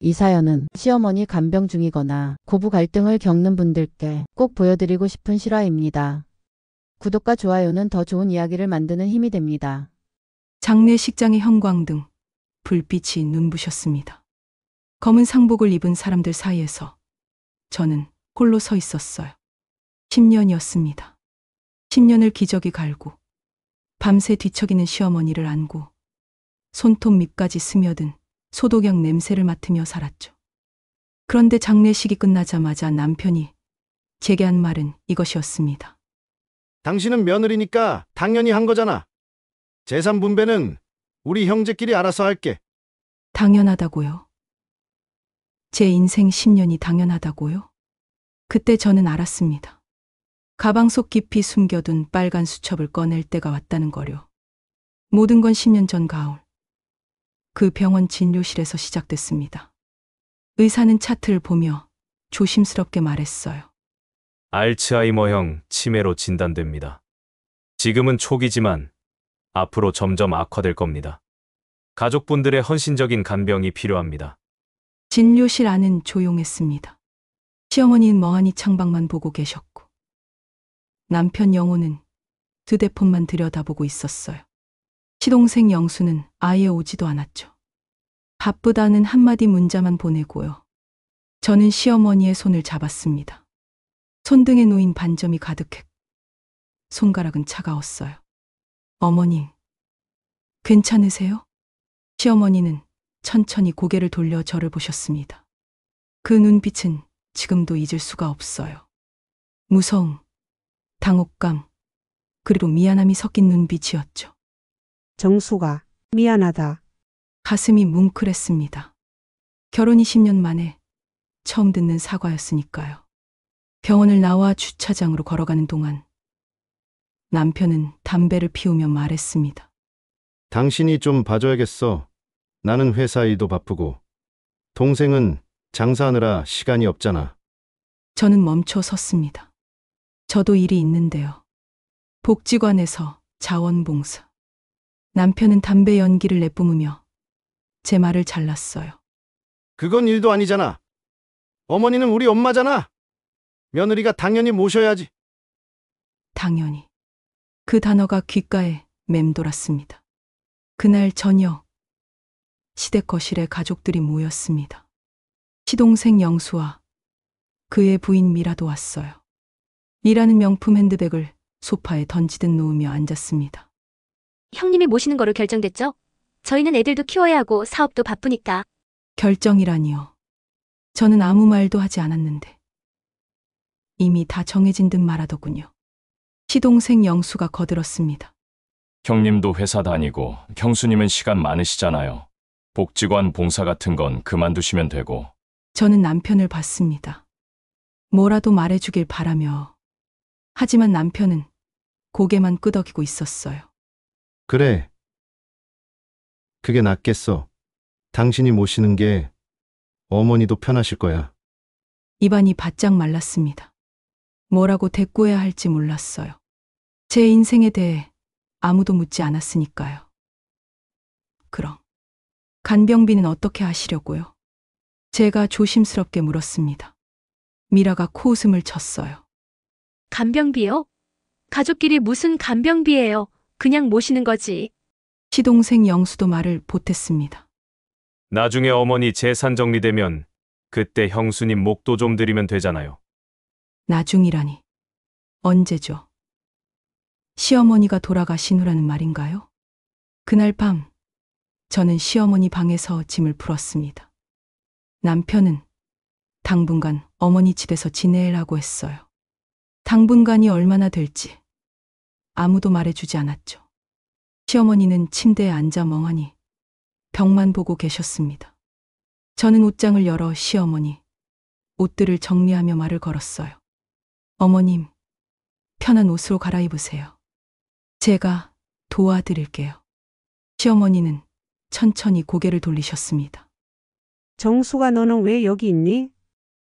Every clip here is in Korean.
이 사연은 시어머니 간병 중이거나 고부 갈등을 겪는 분들께 꼭 보여드리고 싶은 실화입니다. 구독과 좋아요는 더 좋은 이야기를 만드는 힘이 됩니다. 장례식장의 형광등, 불빛이 눈부셨습니다. 검은 상복을 입은 사람들 사이에서 저는 홀로 서 있었어요. 10년이었습니다. 10년을 기저귀 갈고 밤새 뒤척이는 시어머니를 안고 손톱 밑까지 스며든 소독약 냄새를 맡으며 살았죠. 그런데 장례식이 끝나자마자 남편이 제게 한 말은 이것이었습니다. 당신은 며느리니까 당연히 한 거잖아. 재산 분배는 우리 형제끼리 알아서 할게. 당연하다고요? 제 인생 10년이 당연하다고요? 그때 저는 알았습니다. 가방 속 깊이 숨겨둔 빨간 수첩을 꺼낼 때가 왔다는 거요. 모든 건 10년 전 가을. 그 병원 진료실에서 시작됐습니다. 의사는 차트를 보며 조심스럽게 말했어요. 알츠하이머형 치매로 진단됩니다. 지금은 초기지만 앞으로 점점 악화될 겁니다. 가족분들의 헌신적인 간병이 필요합니다. 진료실 안은 조용했습니다. 시어머니는 멍하니 창밖만 보고 계셨고 남편 영호는 휴대폰만 들여다보고 있었어요. 시동생 영수는 아예 오지도 않았죠. 바쁘다는 한마디 문자만 보내고요. 저는 시어머니의 손을 잡았습니다. 손등에 놓인 반점이 가득했고 손가락은 차가웠어요. 어머님, 괜찮으세요? 시어머니는 천천히 고개를 돌려 저를 보셨습니다. 그 눈빛은 지금도 잊을 수가 없어요. 무서움, 당혹감, 그리고 미안함이 섞인 눈빛이었죠. 정수가 미안하다. 가슴이 뭉클했습니다. 결혼 20년 만에 처음 듣는 사과였으니까요. 병원을 나와 주차장으로 걸어가는 동안 남편은 담배를 피우며 말했습니다. 당신이 좀 봐줘야겠어. 나는 회사 일도 바쁘고 동생은 장사하느라 시간이 없잖아. 저는 멈춰 섰습니다. 저도 일이 있는데요. 복지관에서 자원봉사. 남편은 담배 연기를 내뿜으며 제 말을 잘랐어요. 그건 일도 아니잖아. 어머니는 우리 엄마잖아. 며느리가 당연히 모셔야지. 당연히. 그 단어가 귓가에 맴돌았습니다. 그날 저녁 시댁 거실에 가족들이 모였습니다. 시동생 영수와 그의 부인 미라도 왔어요. 미라는 명품 핸드백을 소파에 던지듯 놓으며 앉았습니다. 형님이 모시는 거로 결정됐죠? 저희는 애들도 키워야 하고 사업도 바쁘니까. 결정이라니요. 저는 아무 말도 하지 않았는데 이미 다 정해진 듯 말하더군요. 시동생 영수가 거들었습니다. 형님도 회사 다니고 형수님은 시간 많으시잖아요. 복지관 봉사 같은 건 그만두시면 되고. 저는 남편을 봤습니다. 뭐라도 말해주길 바라며. 하지만 남편은 고개만 끄덕이고 있었어요. 그래. 그게 낫겠어. 당신이 모시는 게 어머니도 편하실 거야. 입안이 바짝 말랐습니다. 뭐라고 대꾸해야 할지 몰랐어요. 제 인생에 대해 아무도 묻지 않았으니까요. 그럼 간병비는 어떻게 하시려고요? 제가 조심스럽게 물었습니다. 미라가 코웃음을 쳤어요. 간병비요? 가족끼리 무슨 간병비예요? 그냥 모시는 거지. 시동생 영수도 말을 보탰습니다. 나중에 어머니 재산 정리되면 그때 형수님 목도 좀 드리면 되잖아요. 나중이라니. 언제죠? 시어머니가 돌아가신 후라는 말인가요? 그날 밤 저는 시어머니 방에서 짐을 풀었습니다. 남편은 당분간 어머니 집에서 지내라고 했어요. 당분간이 얼마나 될지 아무도 말해주지 않았죠. 시어머니는 침대에 앉아 멍하니 벽만 보고 계셨습니다. 저는 옷장을 열어 시어머니 옷들을 정리하며 말을 걸었어요. 어머님, 편한 옷으로 갈아입으세요. 제가 도와드릴게요. 시어머니는 천천히 고개를 돌리셨습니다. 정수가 너는 왜 여기 있니?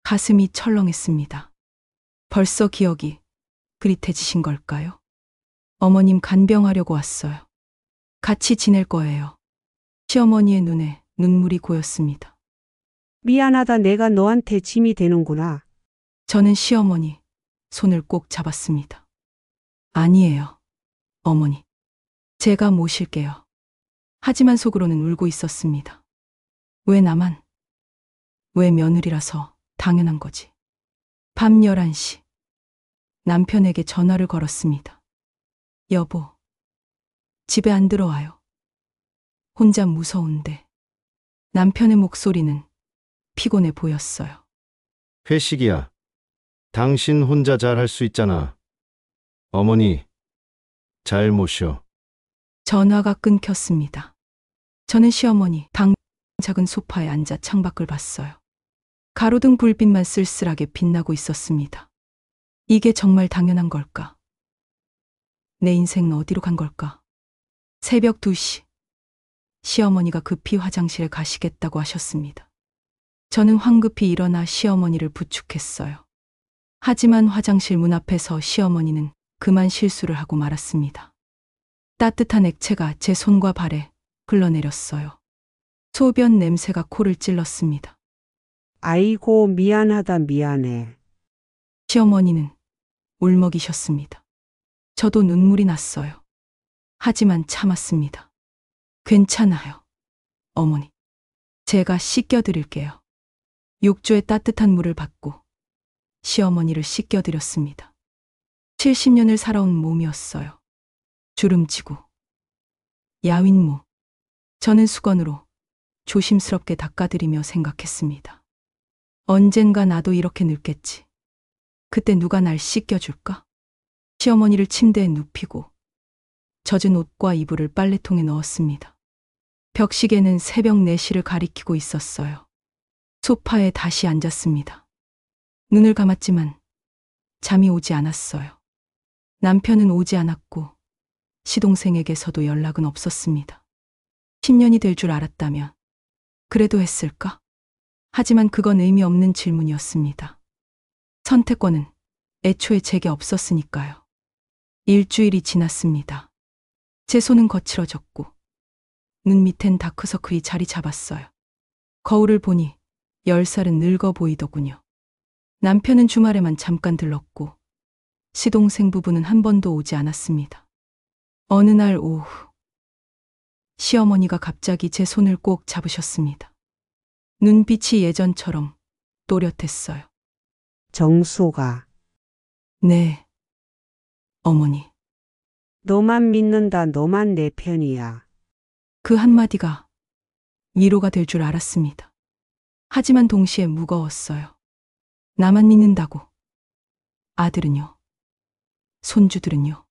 가슴이 철렁했습니다. 벌써 기억이 그릿해지신 걸까요? 어머님 간병하려고 왔어요. 같이 지낼 거예요. 시어머니의 눈에 눈물이 고였습니다. 미안하다. 내가 너한테 짐이 되는구나. 저는 시어머니 손을 꼭 잡았습니다. 아니에요, 어머니. 제가 모실게요. 하지만 속으로는 울고 있었습니다. 왜 나만? 왜 며느리라서 당연한 거지? 밤 11시. 남편에게 전화를 걸었습니다. 여보, 집에 안 들어와요. 혼자 무서운데. 남편의 목소리는 피곤해 보였어요. 회식이야. 당신 혼자 잘 할 수 있잖아. 어머니, 잘 모셔. 전화가 끊겼습니다. 저는 시어머니 방 작은 소파에 앉아 창밖을 봤어요. 가로등 불빛만 쓸쓸하게 빛나고 있었습니다. 이게 정말 당연한 걸까? 내 인생은 어디로 간 걸까? 새벽 2시. 시어머니가 급히 화장실에 가시겠다고 하셨습니다. 저는 황급히 일어나 시어머니를 부축했어요. 하지만 화장실 문 앞에서 시어머니는 그만 실수를 하고 말았습니다. 따뜻한 액체가 제 손과 발에 흘러내렸어요. 소변 냄새가 코를 찔렀습니다. 아이고, 미안하다. 미안해. 시어머니는 울먹이셨습니다. 저도 눈물이 났어요. 하지만 참았습니다. 괜찮아요, 어머니. 제가 씻겨드릴게요. 욕조에 따뜻한 물을 받고 시어머니를 씻겨드렸습니다. 70년을 살아온 몸이었어요. 주름지고 야윈 몸. 저는 수건으로 조심스럽게 닦아드리며 생각했습니다. 언젠가 나도 이렇게 늙겠지. 그때 누가 날 씻겨줄까? 시어머니를 침대에 눕히고 젖은 옷과 이불을 빨래통에 넣었습니다. 벽시계는 새벽 4시를 가리키고 있었어요. 소파에 다시 앉았습니다. 눈을 감았지만 잠이 오지 않았어요. 남편은 오지 않았고 시동생에게서도 연락은 없었습니다. 10년이 될 줄 알았다면 그래도 했을까? 하지만 그건 의미 없는 질문이었습니다. 선택권은 애초에 제게 없었으니까요. 일주일이 지났습니다. 제 손은 거칠어졌고 눈 밑엔 다크서클이 자리 잡았어요. 거울을 보니 10살은 늙어 보이더군요. 남편은 주말에만 잠깐 들렀고 시동생 부부는 한 번도 오지 않았습니다. 어느 날 오후 시어머니가 갑자기 제 손을 꼭 잡으셨습니다. 눈빛이 예전처럼 또렷했어요. 정수가, 네, 어머니. 너만 믿는다. 너만 내 편이야. 그 한마디가 위로가 될 줄 알았습니다. 하지만 동시에 무거웠어요. 나만 믿는다고. 아들은요? 손주들은요?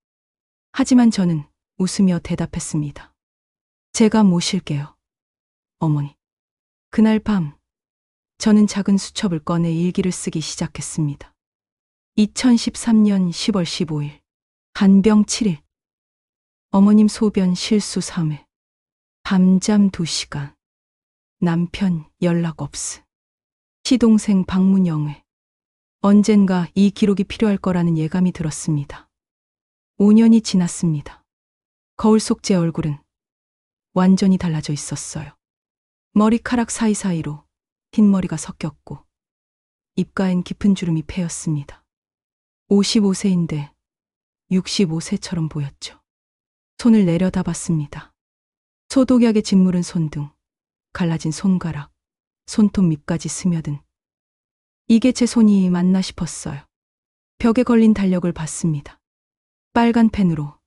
하지만 저는 웃으며 대답했습니다. 제가 모실게요, 어머니. 그날 밤 저는 작은 수첩을 꺼내 일기를 쓰기 시작했습니다. 2013년 10월 15일 간병 7일 어머님 소변 실수 3회 밤잠 2시간 남편 연락 없음 시동생 방문 0회 언젠가 이 기록이 필요할 거라는 예감이 들었습니다. 5년이 지났습니다. 거울 속 제 얼굴은 완전히 달라져 있었어요. 머리카락 사이사이로 흰머리가 섞였고 입가엔 깊은 주름이 패였습니다. 55세인데 65세처럼 보였죠. 손을 내려다봤습니다. 소독약에 짓무른 손등, 갈라진 손가락, 손톱 밑까지 스며든. 이게 제 손이 맞나 싶었어요. 벽에 걸린 달력을 봤습니다. 빨간 펜으로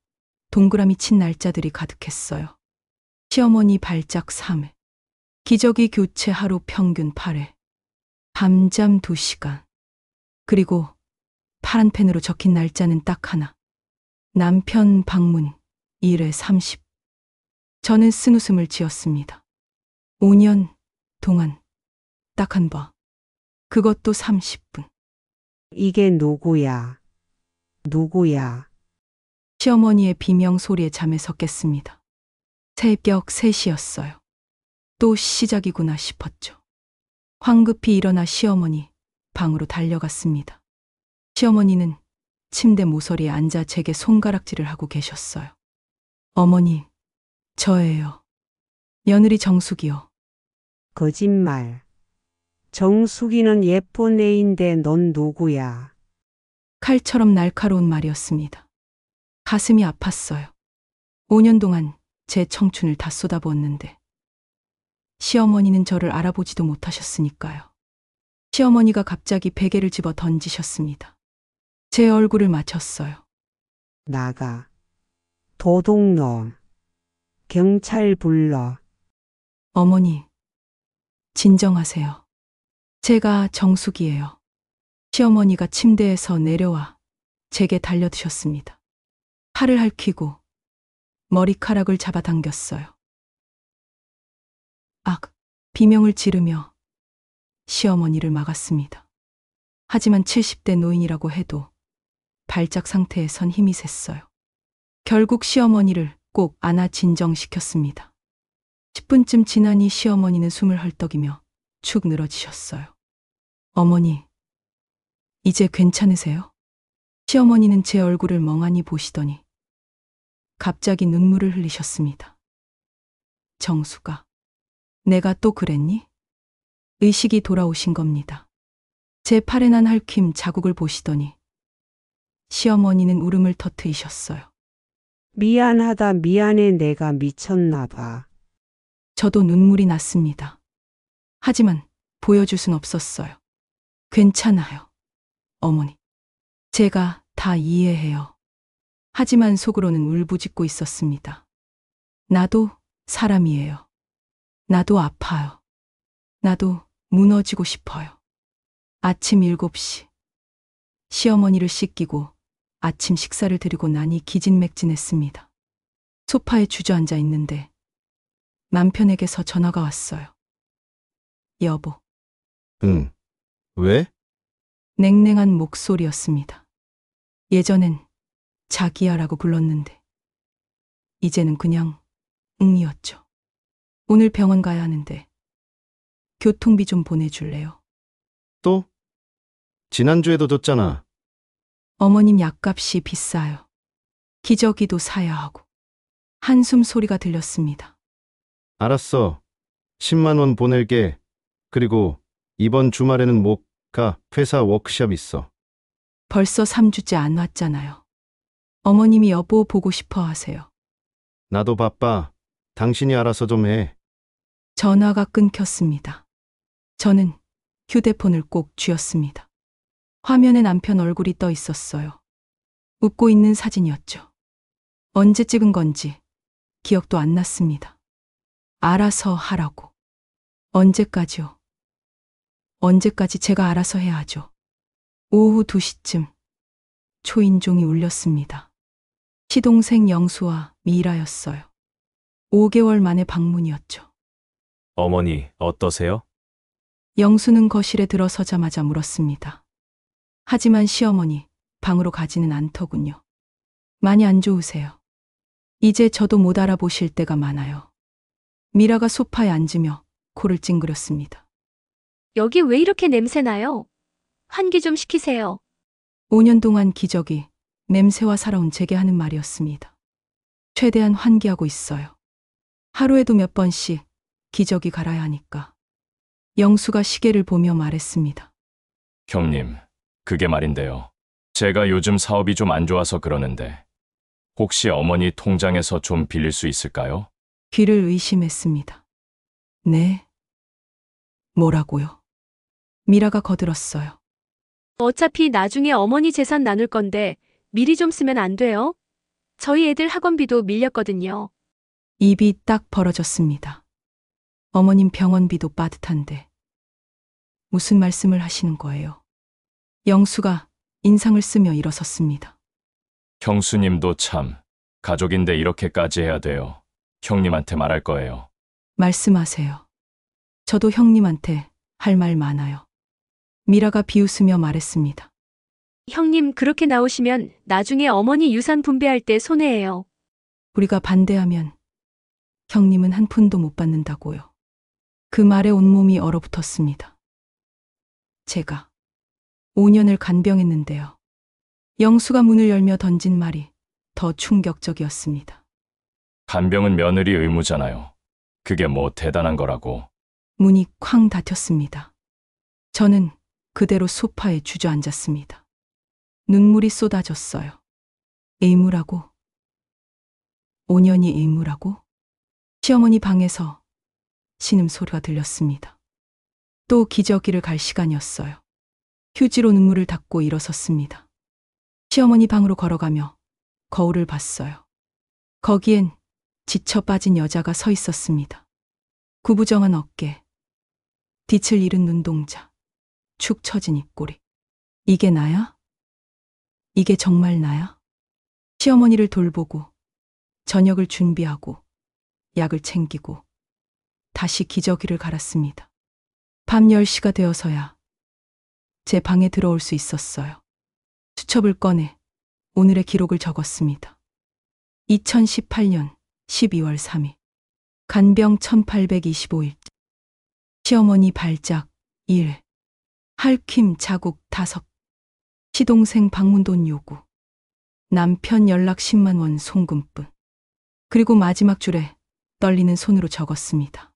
동그라미 친 날짜들이 가득했어요. 시어머니 발작 3회, 기저귀 교체 하루 평균 8회, 밤잠 2시간, 그리고 파란 펜으로 적힌 날짜는 딱 하나. 남편 방문 1회 30. 저는 쓴웃음을 지었습니다. 5년 동안 딱 한 번. 그것도 30분. 이게 누구야? 누구야? 시어머니의 비명 소리에 잠에서 깼습니다. 새벽 3시였어요. 또 시작이구나 싶었죠. 황급히 일어나 시어머니 방으로 달려갔습니다. 시어머니는 침대 모서리에 앉아 제게 손가락질을 하고 계셨어요. 어머니, 저예요. 며느리 정숙이요. 거짓말. 정숙이는 예쁜 애인데 넌 누구야? 칼처럼 날카로운 말이었습니다. 가슴이 아팠어요. 5년 동안 제 청춘을 다 쏟아부었는데 시어머니는 저를 알아보지도 못하셨으니까요. 시어머니가 갑자기 베개를 집어 던지셨습니다. 제 얼굴을 맞췄어요. 나가. 도둑놈. 경찰 불러. 어머니, 진정하세요. 제가 정숙이에요. 시어머니가 침대에서 내려와 제게 달려드셨습니다. 팔을 핥히고 머리카락을 잡아당겼어요. 비명을 지르며 시어머니를 막았습니다. 하지만 70대 노인이라고 해도 발작 상태에 선 힘이 셌어요. 결국 시어머니를 꼭 안아 진정시켰습니다. 10분쯤 지나니 시어머니는 숨을 헐떡이며 축 늘어지셨어요. 어머니, 이제 괜찮으세요? 시어머니는 제 얼굴을 멍하니 보시더니 갑자기 눈물을 흘리셨습니다. 정수가, 내가 또 그랬니? 의식이 돌아오신 겁니다. 제 팔에 난 핥힘 자국을 보시더니 시어머니는 울음을 터트리셨어요. 미안하다 미안해 내가 미쳤나 봐. 저도 눈물이 났습니다. 하지만 보여줄 순 없었어요. 괜찮아요, 어머니. 제가 다 이해해요. 하지만 속으로는 울부짖고 있었습니다. 나도 사람이에요. 나도 아파요. 나도 무너지고 싶어요. 아침 7시. 시어머니를 씻기고 아침 식사를 드리고 나니 기진맥진했습니다. 소파에 주저앉아 있는데 남편에게서 전화가 왔어요. 여보. 응. 왜? 냉랭한 목소리였습니다. 예전엔 자기야라고 불렀는데 이제는 그냥 응이었죠. 오늘 병원 가야 하는데 교통비 좀 보내줄래요? 또? 지난주에도 줬잖아. 어머님 약값이 비싸요. 기저귀도 사야 하고. 한숨 소리가 들렸습니다. 알았어. 10만 원 보낼게. 그리고 이번 주말에는 못 가. 회사 워크숍 있어. 벌써 3주째 안 왔잖아요. 어머님이 여보 보고 싶어 하세요. 나도 바빠. 당신이 알아서 좀 해. 전화가 끊겼습니다. 저는 휴대폰을 꼭 쥐었습니다. 화면에 남편 얼굴이 떠 있었어요. 웃고 있는 사진이었죠. 언제 찍은 건지 기억도 안 났습니다. 알아서 하라고. 언제까지요? 언제까지 제가 알아서 해야 하죠? 오후 2시쯤 초인종이 울렸습니다. 시동생 영수와 미라였어요. 5개월 만에 방문이었죠. 어머니, 어떠세요? 영수는 거실에 들어서자마자 물었습니다. 하지만 시어머니, 방으로 가지는 않더군요. 많이 안 좋으세요. 이제 저도 못 알아보실 때가 많아요. 미라가 소파에 앉으며 코를 찡그렸습니다. 여기 왜 이렇게 냄새나요? 환기 좀 시키세요. 5년 동안 기저귀, 냄새와 살아온 제게 하는 말이었습니다. 최대한 환기하고 있어요. 하루에도 몇 번씩 기저귀 갈아야 하니까. 영수가 시계를 보며 말했습니다. 형님, 그게 말인데요. 제가 요즘 사업이 좀 안 좋아서 그러는데 혹시 어머니 통장에서 좀 빌릴 수 있을까요? 귀를 의심했습니다. 네? 뭐라고요? 미라가 거들었어요. 어차피 나중에 어머니 재산 나눌 건데 미리 좀 쓰면 안 돼요? 저희 애들 학원비도 밀렸거든요. 입이 딱 벌어졌습니다. 어머님 병원비도 빠듯한데 무슨 말씀을 하시는 거예요? 영수가 인상을 쓰며 일어섰습니다. 형수님도 참 가족인데 이렇게까지 해야 돼요. 형님한테 말할 거예요. 말씀하세요. 저도 형님한테 할 말 많아요. 미라가 비웃으며 말했습니다. 형님 그렇게 나오시면 나중에 어머니 유산 분배할 때 손해예요. 우리가 반대하면 형님은 한 푼도 못 받는다고요. 그 말에 온몸이 얼어붙었습니다. 제가 5년을 간병했는데요. 영수가 문을 열며 던진 말이 더 충격적이었습니다. 간병은 며느리 의무잖아요. 그게 뭐 대단한 거라고. 문이 쾅 닫혔습니다. 저는 그대로 소파에 주저앉았습니다. 눈물이 쏟아졌어요. 의무라고? 5년이 의무라고? 시어머니 방에서 신음소리가 들렸습니다. 또 기저귀를 갈 시간이었어요. 휴지로 눈물을 닦고 일어섰습니다. 시어머니 방으로 걸어가며 거울을 봤어요. 거기엔 지쳐 빠진 여자가 서 있었습니다. 구부정한 어깨, 빛을 잃은 눈동자, 축 처진 입꼬리. 이게 나야? 이게 정말 나야? 시어머니를 돌보고 저녁을 준비하고 약을 챙기고 다시 기저귀를 갈았습니다. 밤 10시가 되어서야 제 방에 들어올 수 있었어요. 수첩을 꺼내 오늘의 기록을 적었습니다. 2018년 12월 3일 간병 1825일 시어머니 발작 1 할킴 자국 5 시동생 방문돈 요구 남편 연락 10만 원 송금분 그리고 마지막 줄에 떨리는 손으로 적었습니다.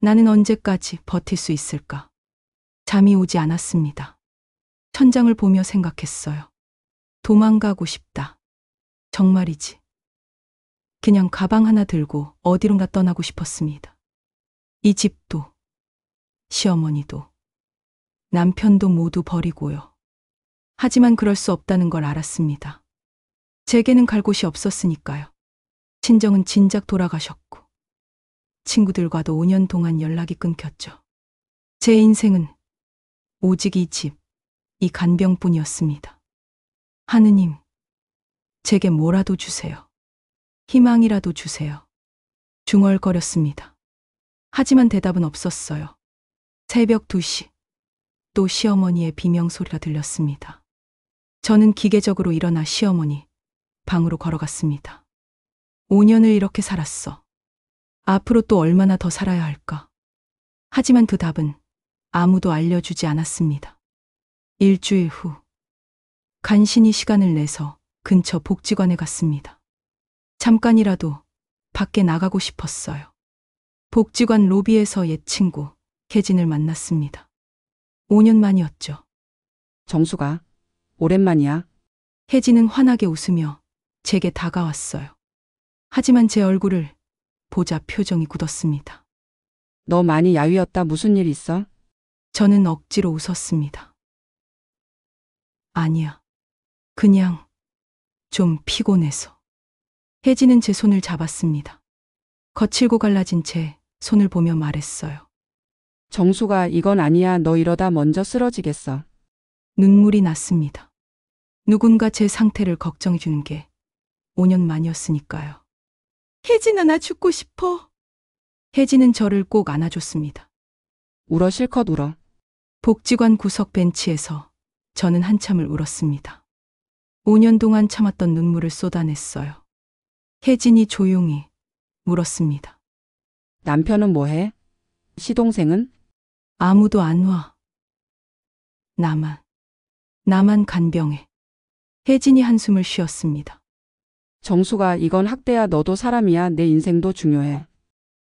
나는 언제까지 버틸 수 있을까? 잠이 오지 않았습니다. 천장을 보며 생각했어요. 도망가고 싶다. 정말이지. 그냥 가방 하나 들고 어디론가 떠나고 싶었습니다. 이 집도, 시어머니도, 남편도 모두 버리고요. 하지만 그럴 수 없다는 걸 알았습니다. 제게는 갈 곳이 없었으니까요. 친정은 진작 돌아가셨고, 친구들과도 5년 동안 연락이 끊겼죠. 제 인생은 오직 이 집, 이 간병뿐이었습니다. 하느님, 제게 뭐라도 주세요. 희망이라도 주세요. 중얼거렸습니다. 하지만 대답은 없었어요. 새벽 2시, 또 시어머니의 비명소리가 들렸습니다. 저는 기계적으로 일어나 시어머니 방으로 걸어갔습니다. 5년을 이렇게 살았어. 앞으로 또 얼마나 더 살아야 할까? 하지만 그 답은 아무도 알려주지 않았습니다. 일주일 후, 간신히 시간을 내서 근처 복지관에 갔습니다. 잠깐이라도 밖에 나가고 싶었어요. 복지관 로비에서 옛 친구 혜진을 만났습니다. 5년 만이었죠. 정수가 오랜만이야. 혜진은 환하게 웃으며 제게 다가왔어요. 하지만 제 얼굴을 보자 표정이 굳었습니다. 너 많이 야위었다. 무슨 일 있어? 저는 억지로 웃었습니다. 아니야. 그냥 좀 피곤해서. 혜진은 제 손을 잡았습니다. 거칠고 갈라진 제 손을 보며 말했어요. 정수가 이건 아니야. 너 이러다 먼저 쓰러지겠어. 눈물이 났습니다. 누군가 제 상태를 걱정해 주는 게 5년 만이었으니까요. 혜진아, 나 죽고 싶어. 혜진은 저를 꼭 안아줬습니다. 울어 실컷 울어. 복지관 구석 벤치에서 저는 한참을 울었습니다. 5년 동안 참았던 눈물을 쏟아냈어요. 혜진이 조용히 물었습니다. 남편은 뭐해? 시동생은? 아무도 안 와. 나만 간병해. 혜진이 한숨을 쉬었습니다. 정수가 이건 학대야. 너도 사람이야. 내 인생도 중요해.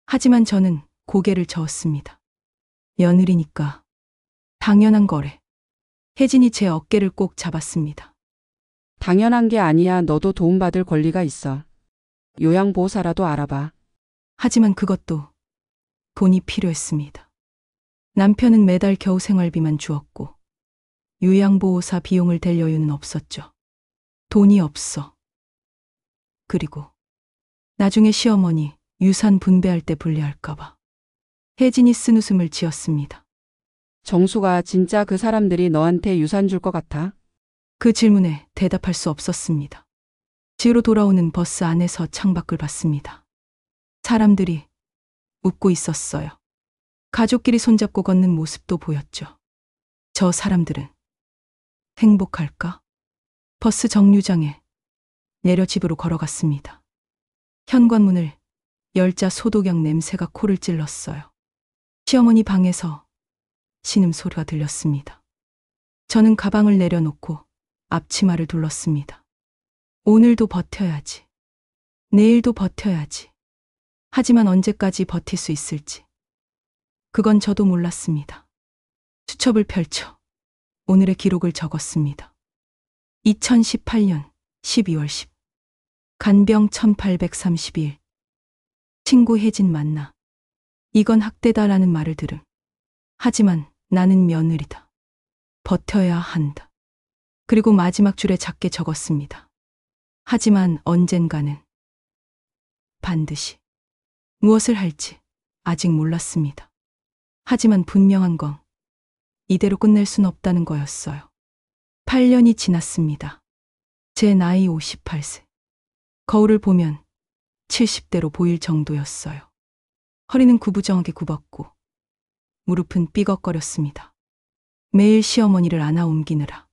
하지만 저는 고개를 저었습니다. 며느리니까 당연한 거래. 혜진이 제 어깨를 꼭 잡았습니다. 당연한 게 아니야. 너도 도움받을 권리가 있어. 요양보호사라도 알아봐. 하지만 그것도 돈이 필요했습니다. 남편은 매달 겨우 생활비만 주었고 요양보호사 비용을 댈 여유는 없었죠. 돈이 없어. 그리고 나중에 시어머니 유산 분배할 때 불리할까봐. 혜진이 쓴웃음을 지었습니다. 정수가 진짜 그 사람들이 너한테 유산 줄 것 같아? 그 질문에 대답할 수 없었습니다. 집으로 돌아오는 버스 안에서 창밖을 봤습니다. 사람들이 웃고 있었어요. 가족끼리 손잡고 걷는 모습도 보였죠. 저 사람들은 행복할까? 버스 정류장에 내려 집으로 걸어갔습니다. 현관문을 열자 소독약 냄새가 코를 찔렀어요. 시어머니 방에서 신음소리가 들렸습니다. 저는 가방을 내려놓고 앞치마를 둘렀습니다. 오늘도 버텨야지. 내일도 버텨야지. 하지만 언제까지 버틸 수 있을지. 그건 저도 몰랐습니다. 수첩을 펼쳐 오늘의 기록을 적었습니다. 2018년 12월 10. 간병 1832일. 친구 혜진 만나. 이건 학대다라는 말을 들음. 하지만 나는 며느리다. 버텨야 한다. 그리고 마지막 줄에 작게 적었습니다. 하지만 언젠가는 반드시 무엇을 할지 아직 몰랐습니다. 하지만 분명한 건 이대로 끝낼 순 없다는 거였어요. 8년이 지났습니다. 제 나이 58세. 거울을 보면 70대로 보일 정도였어요. 허리는 구부정하게 굽었고 무릎은 삐걱거렸습니다. 매일 시어머니를 안아 옮기느라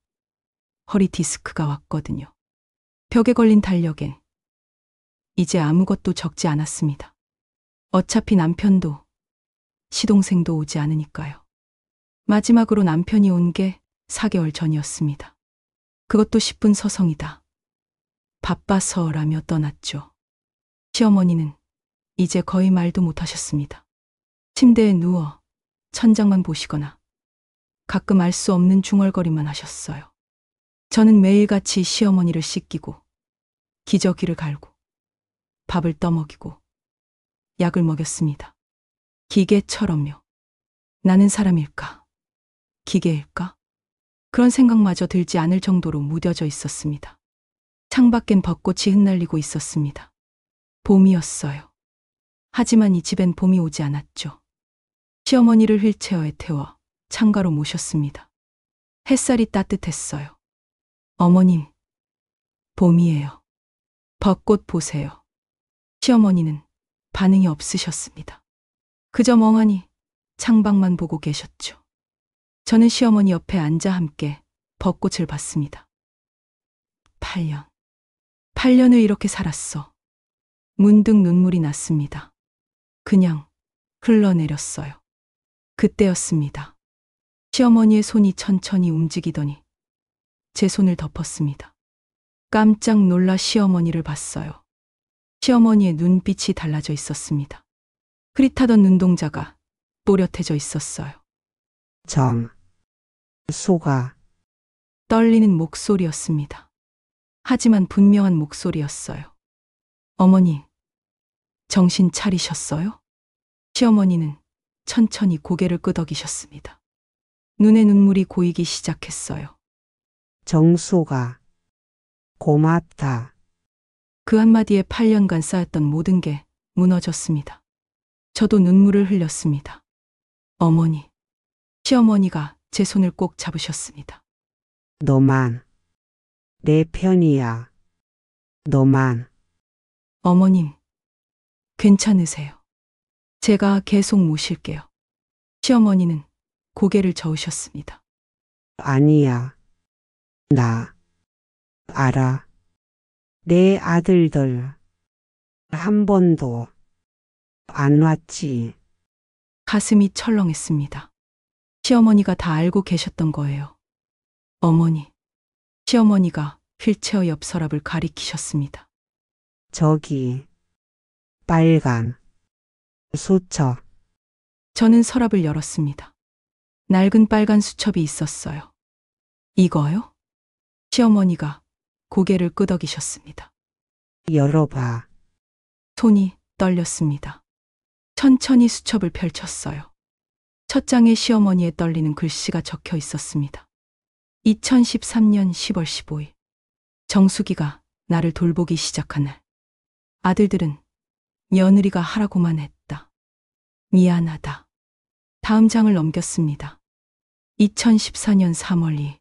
허리 디스크가 왔거든요. 벽에 걸린 달력엔 이제 아무것도 적지 않았습니다. 어차피 남편도 시동생도 오지 않으니까요. 마지막으로 남편이 온 게 4개월 전이었습니다. 그것도 10분 서성이다. 바빠서라며 떠났죠. 시어머니는 이제 거의 말도 못하셨습니다. 침대에 누워 천장만 보시거나 가끔 알 수 없는 중얼거리만 하셨어요. 저는 매일같이 시어머니를 씻기고 기저귀를 갈고 밥을 떠먹이고 약을 먹였습니다. 기계처럼요. 나는 사람일까? 기계일까? 그런 생각마저 들지 않을 정도로 무뎌져 있었습니다. 창밖엔 벚꽃이 흩날리고 있었습니다. 봄이었어요. 하지만 이 집엔 봄이 오지 않았죠. 시어머니를 휠체어에 태워 창가로 모셨습니다. 햇살이 따뜻했어요. 어머님, 봄이에요. 벚꽃 보세요. 시어머니는 반응이 없으셨습니다. 그저 멍하니 창밖만 보고 계셨죠. 저는 시어머니 옆에 앉아 함께 벚꽃을 봤습니다. 8년을 이렇게 살았어. 문득 눈물이 났습니다. 그냥 흘러내렸어요. 그때였습니다. 시어머니의 손이 천천히 움직이더니 제 손을 덮었습니다. 깜짝 놀라 시어머니를 봤어요. 시어머니의 눈빛이 달라져 있었습니다. 흐릿하던 눈동자가 또렷해져 있었어요. 정수가 떨리는 목소리였습니다. 하지만 분명한 목소리였어요. 어머니, 정신 차리셨어요? 시어머니는 천천히 고개를 끄덕이셨습니다. 눈에 눈물이 고이기 시작했어요. 정수가 고맙다. 그 한마디에 8년간 쌓였던 모든 게 무너졌습니다. 저도 눈물을 흘렸습니다. 어머니, 시어머니가 제 손을 꼭 잡으셨습니다. 너만 내 편이야. 너만. 어머님, 괜찮으세요? 제가 계속 모실게요. 시어머니는 고개를 저으셨습니다. 아니야. 나 알아. 내 아들들 한 번도 안 왔지. 가슴이 철렁했습니다. 시어머니가 다 알고 계셨던 거예요. 어머니, 시어머니가 휠체어 옆 서랍을 가리키셨습니다. 저기 빨간 수첩. 저는 서랍을 열었습니다. 낡은 빨간 수첩이 있었어요. 이거요? 시어머니가 고개를 끄덕이셨습니다. 열어봐. 손이 떨렸습니다. 천천히 수첩을 펼쳤어요. 첫 장에 시어머니의 떨리는 글씨가 적혀 있었습니다. 2013년 10월 15일. 정수기가 나를 돌보기 시작한 날. 아들들은 며느리가 하라고만 했다. 미안하다. 다음 장을 넘겼습니다. 2014년 3월 2일.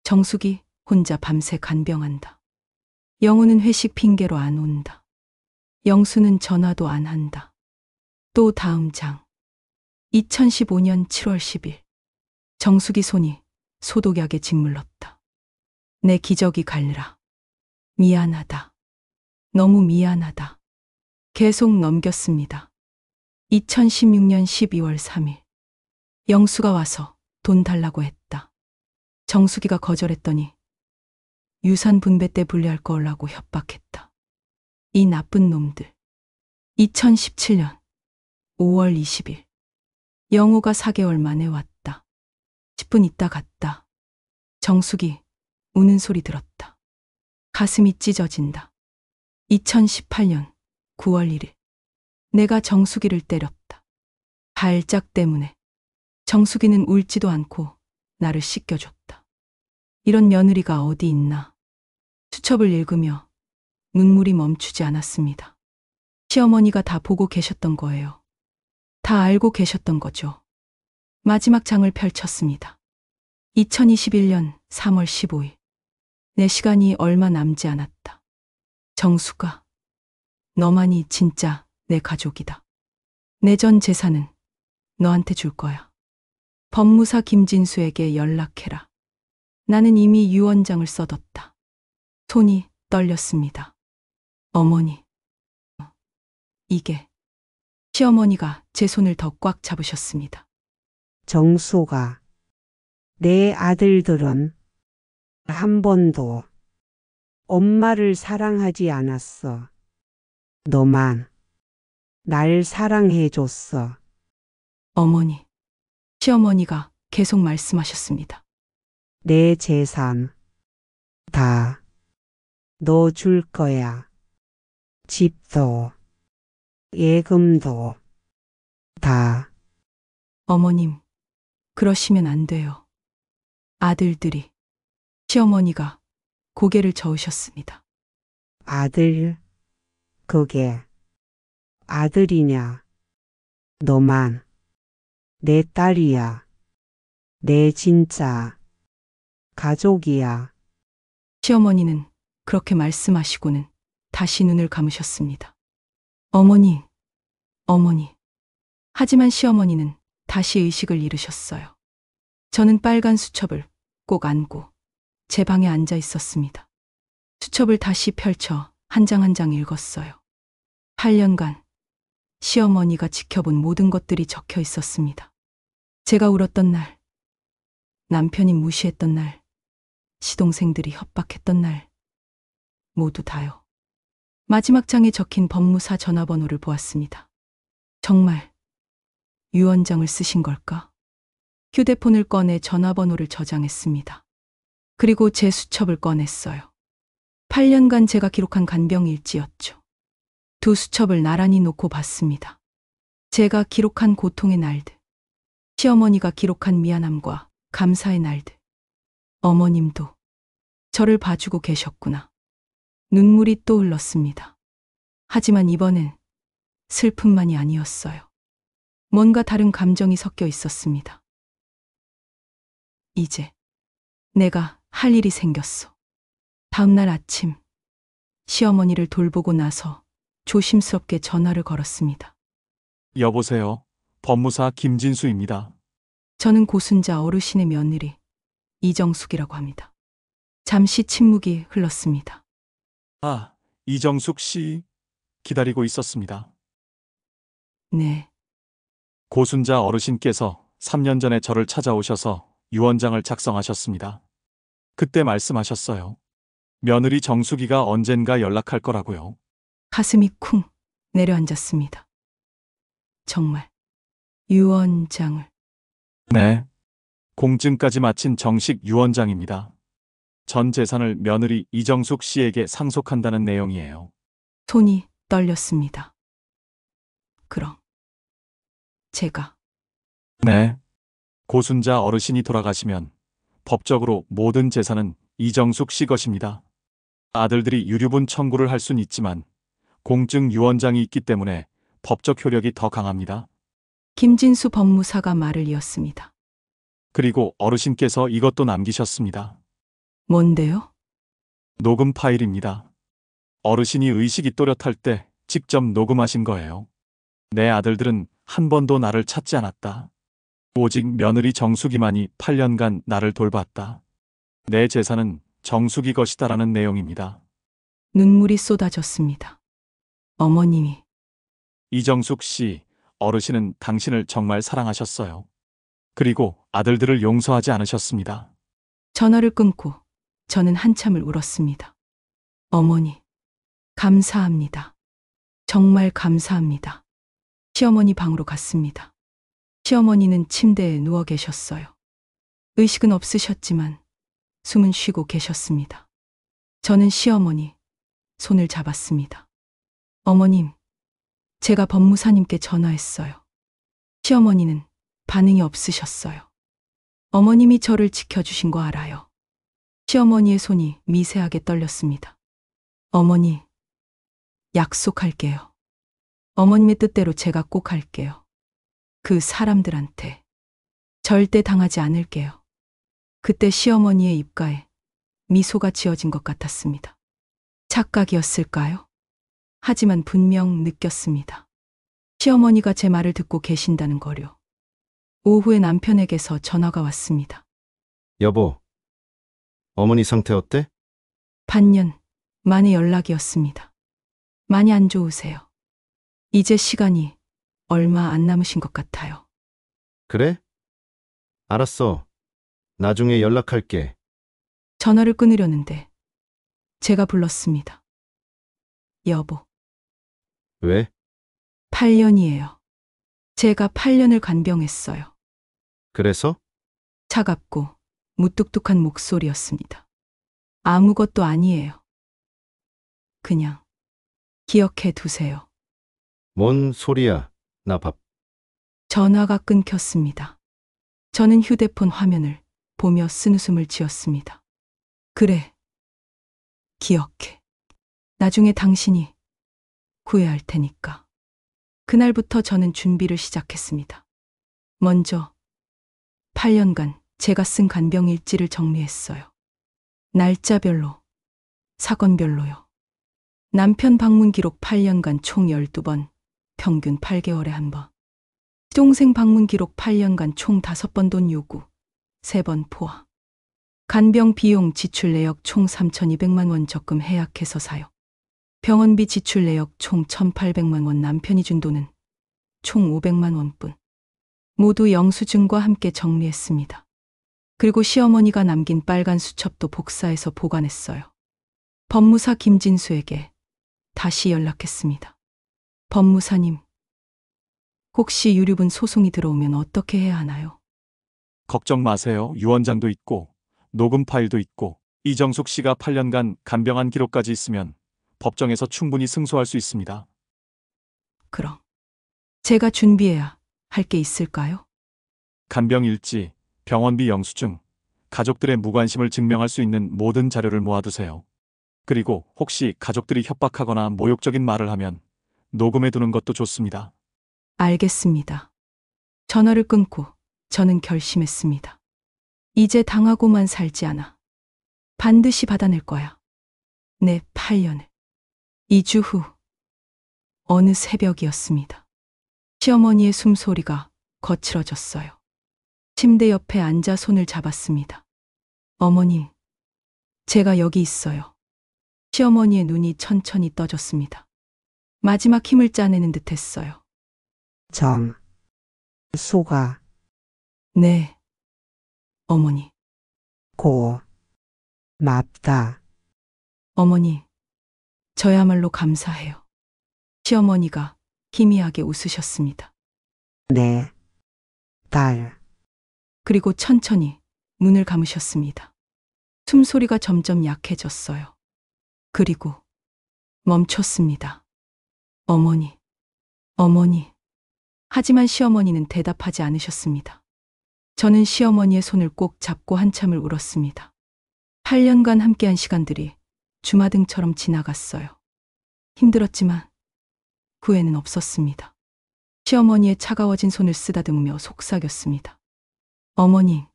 정수기 혼자 밤새 간병한다. 영우는 회식 핑계로 안 온다. 영수는 전화도 안 한다. 또 다음 장. 2015년 7월 10일. 정수기 손이 소독약에 짓물렀다. 내 기저귀 갈느라. 미안하다. 너무 미안하다. 계속 넘겼습니다. 2016년 12월 3일. 영수가 와서 돈 달라고 했다. 정수기가 거절했더니 유산 분배 때 분리할 거라고 협박했다. 이 나쁜 놈들. 2017년 5월 20일. 영호가 4개월 만에 왔다. 10분 있다 갔다. 정숙이 우는 소리 들었다. 가슴이 찢어진다. 2018년 9월 1일. 내가 정숙이를 때렸다. 발작 때문에. 정숙이는 울지도 않고 나를 씻겨줬다. 이런 며느리가 어디 있나. 수첩을 읽으며 눈물이 멈추지 않았습니다. 시어머니가 다 보고 계셨던 거예요. 다 알고 계셨던 거죠. 마지막 장을 펼쳤습니다. 2021년 3월 15일. 내 시간이 얼마 남지 않았다. 정수가, 너만이 진짜 내 가족이다. 내 전 재산은 너한테 줄 거야. 법무사 김진수에게 연락해라. 나는 이미 유언장을 써뒀다. 손이 떨렸습니다. 어머니, 이게. 시어머니가 제 손을 더 꽉 잡으셨습니다. 정수가, 내 아들들은 한 번도 엄마를 사랑하지 않았어. 너만 날 사랑해줬어. 어머니, 시어머니가 계속 말씀하셨습니다. 내 재산 다 너 줄 거야. 집도 예금도 다. 어머님, 그러시면 안 돼요. 아들들이. 시어머니가 고개를 저으셨습니다. 아들, 그게 아들이냐? 너만 내 딸이야. 내 진짜 가족이야. 시어머니는 그렇게 말씀하시고는 다시 눈을 감으셨습니다. 어머니, 어머니. 하지만 시어머니는 다시 의식을 잃으셨어요. 저는 빨간 수첩을 꼭 안고 제 방에 앉아 있었습니다. 수첩을 다시 펼쳐 한 장 한 장 읽었어요. 8년간 시어머니가 지켜본 모든 것들이 적혀 있었습니다. 제가 울었던 날, 남편이 무시했던 날, 시동생들이 협박했던 날, 모두 다요. 마지막 장에 적힌 법무사 전화번호를 보았습니다. 정말 유언장을 쓰신 걸까? 휴대폰을 꺼내 전화번호를 저장했습니다. 그리고 제 수첩을 꺼냈어요. 8년간 제가 기록한 간병일지였죠. 두 수첩을 나란히 놓고 봤습니다. 제가 기록한 고통의 날들, 시어머니가 기록한 미안함과 감사의 날들. 어머님도 저를 봐주고 계셨구나. 눈물이 또 흘렀습니다. 하지만 이번엔 슬픔만이 아니었어요. 뭔가 다른 감정이 섞여 있었습니다. 이제 내가 할 일이 생겼어. 다음날 아침, 시어머니를 돌보고 나서 조심스럽게 전화를 걸었습니다. 여보세요. 법무사 김진수입니다. 저는 고순자 어르신의 며느리 이정숙이라고 합니다. 잠시 침묵이 흘렀습니다. 아, 이정숙 씨. 기다리고 있었습니다. 네, 고순자 어르신께서 3년 전에 저를 찾아오셔서 유언장을 작성하셨습니다. 그때 말씀하셨어요. 며느리 정숙이가 언젠가 연락할 거라고요. 가슴이 쿵 내려앉았습니다. 정말 유언장을. 네. 공증까지 마친 정식 유언장입니다. 전 재산을 며느리 이정숙 씨에게 상속한다는 내용이에요. 손이 떨렸습니다. 그럼 제가. 네. 고순자 어르신이 돌아가시면 법적으로 모든 재산은 이정숙 씨 것입니다. 아들들이 유류분 청구를 할 수는 있지만 공증 유언장이 있기 때문에 법적 효력이 더 강합니다. 김진수 법무사가 말을 이었습니다. 그리고 어르신께서 이것도 남기셨습니다. 뭔데요? 녹음 파일입니다. 어르신이 의식이 또렷할 때 직접 녹음하신 거예요. 내 아들들은 한 번도 나를 찾지 않았다. 오직 며느리 정숙이만이 8년간 나를 돌봤다. 내 재산은 정숙이 것이다라는 내용입니다. 눈물이 쏟아졌습니다. 어머님이. 이정숙 씨, 어르신은 당신을 정말 사랑하셨어요. 그리고 아들들을 용서하지 않으셨습니다. 전화를 끊고 저는 한참을 울었습니다. 어머니, 감사합니다. 정말 감사합니다. 시어머니 방으로 갔습니다. 시어머니는 침대에 누워 계셨어요. 의식은 없으셨지만 숨은 쉬고 계셨습니다. 저는 시어머니 손을 잡았습니다. 어머님, 제가 법무사님께 전화했어요. 시어머니는 반응이 없으셨어요. 어머님이 저를 지켜주신 거 알아요. 시어머니의 손이 미세하게 떨렸습니다. 어머니, 약속할게요. 어머님의 뜻대로 제가 꼭 할게요. 그 사람들한테 절대 당하지 않을게요. 그때 시어머니의 입가에 미소가 지어진 것 같았습니다. 착각이었을까요? 하지만 분명 느꼈습니다. 시어머니가 제 말을 듣고 계신다는 거요. 오후에 남편에게서 전화가 왔습니다. 여보, 어머니 상태 어때? 반년 만에 연락이었습니다. 많이 안 좋으세요. 이제 시간이 얼마 안 남으신 것 같아요. 그래? 알았어. 나중에 연락할게. 전화를 끊으려는데 제가 불렀습니다. 여보, 왜? 8년이에요. 제가 8년을 간병했어요. 그래서? 차갑고 무뚝뚝한 목소리였습니다. 아무것도 아니에요. 그냥 기억해 두세요. 뭔 소리야? 나 밥. 전화가 끊겼습니다. 저는 휴대폰 화면을 보며 쓴웃음을 지었습니다. 그래. 기억해. 나중에 당신이 후회할 테니까. 그날부터 저는 준비를 시작했습니다. 먼저 8년간 제가 쓴 간병 일지를 정리했어요. 날짜별로, 사건별로요. 남편 방문 기록 8년간 총 12번, 평균 8개월에 한 번. 시동생 방문 기록 8년간 총 5번 돈 요구, 3번 포함. 간병 비용 지출 내역 총 3,200만 원 적금 해약해서 사용. 병원비 지출 내역 총 1,800만 원 남편이 준 돈은 총 500만 원뿐. 모두 영수증과 함께 정리했습니다. 그리고 시어머니가 남긴 빨간 수첩도 복사해서 보관했어요. 법무사 김진수에게 다시 연락했습니다. 법무사님, 혹시 유류분 소송이 들어오면 어떻게 해야 하나요? 걱정 마세요. 유언장도 있고 녹음 파일도 있고 이정숙 씨가 8년간 간병한 기록까지 있으면 법정에서 충분히 승소할 수 있습니다. 그럼 제가 준비해야 할 게 있을까요? 간병 일지, 병원비 영수증, 가족들의 무관심을 증명할 수 있는 모든 자료를 모아두세요. 그리고 혹시 가족들이 협박하거나 모욕적인 말을 하면 녹음해 두는 것도 좋습니다. 알겠습니다. 전화를 끊고 저는 결심했습니다. 이제 당하고만 살지 않아. 반드시 받아낼 거야. 내 8년을. 2주 후 어느 새벽이었습니다. 시어머니의 숨소리가 거칠어졌어요. 침대 옆에 앉아 손을 잡았습니다. 어머님, 제가 여기 있어요. 시어머니의 눈이 천천히 떠졌습니다. 마지막 힘을 짜내는 듯 했어요. 수가 네, 어머니. 고맙다. 어머니, 저야말로 감사해요. 시어머니가 희미하게 웃으셨습니다. 내 딸. 그리고 천천히 눈을 감으셨습니다. 숨소리가 점점 약해졌어요. 그리고 멈췄습니다. 어머니, 어머니. 하지만 시어머니는 대답하지 않으셨습니다. 저는 시어머니의 손을 꼭 잡고 한참을 울었습니다. 8년간 함께한 시간들이 주마등처럼 지나갔어요. 힘들었지만 후회는 없었습니다. 시어머니의 차가워진 손을 쓰다듬으며 속삭였습니다. 어머니,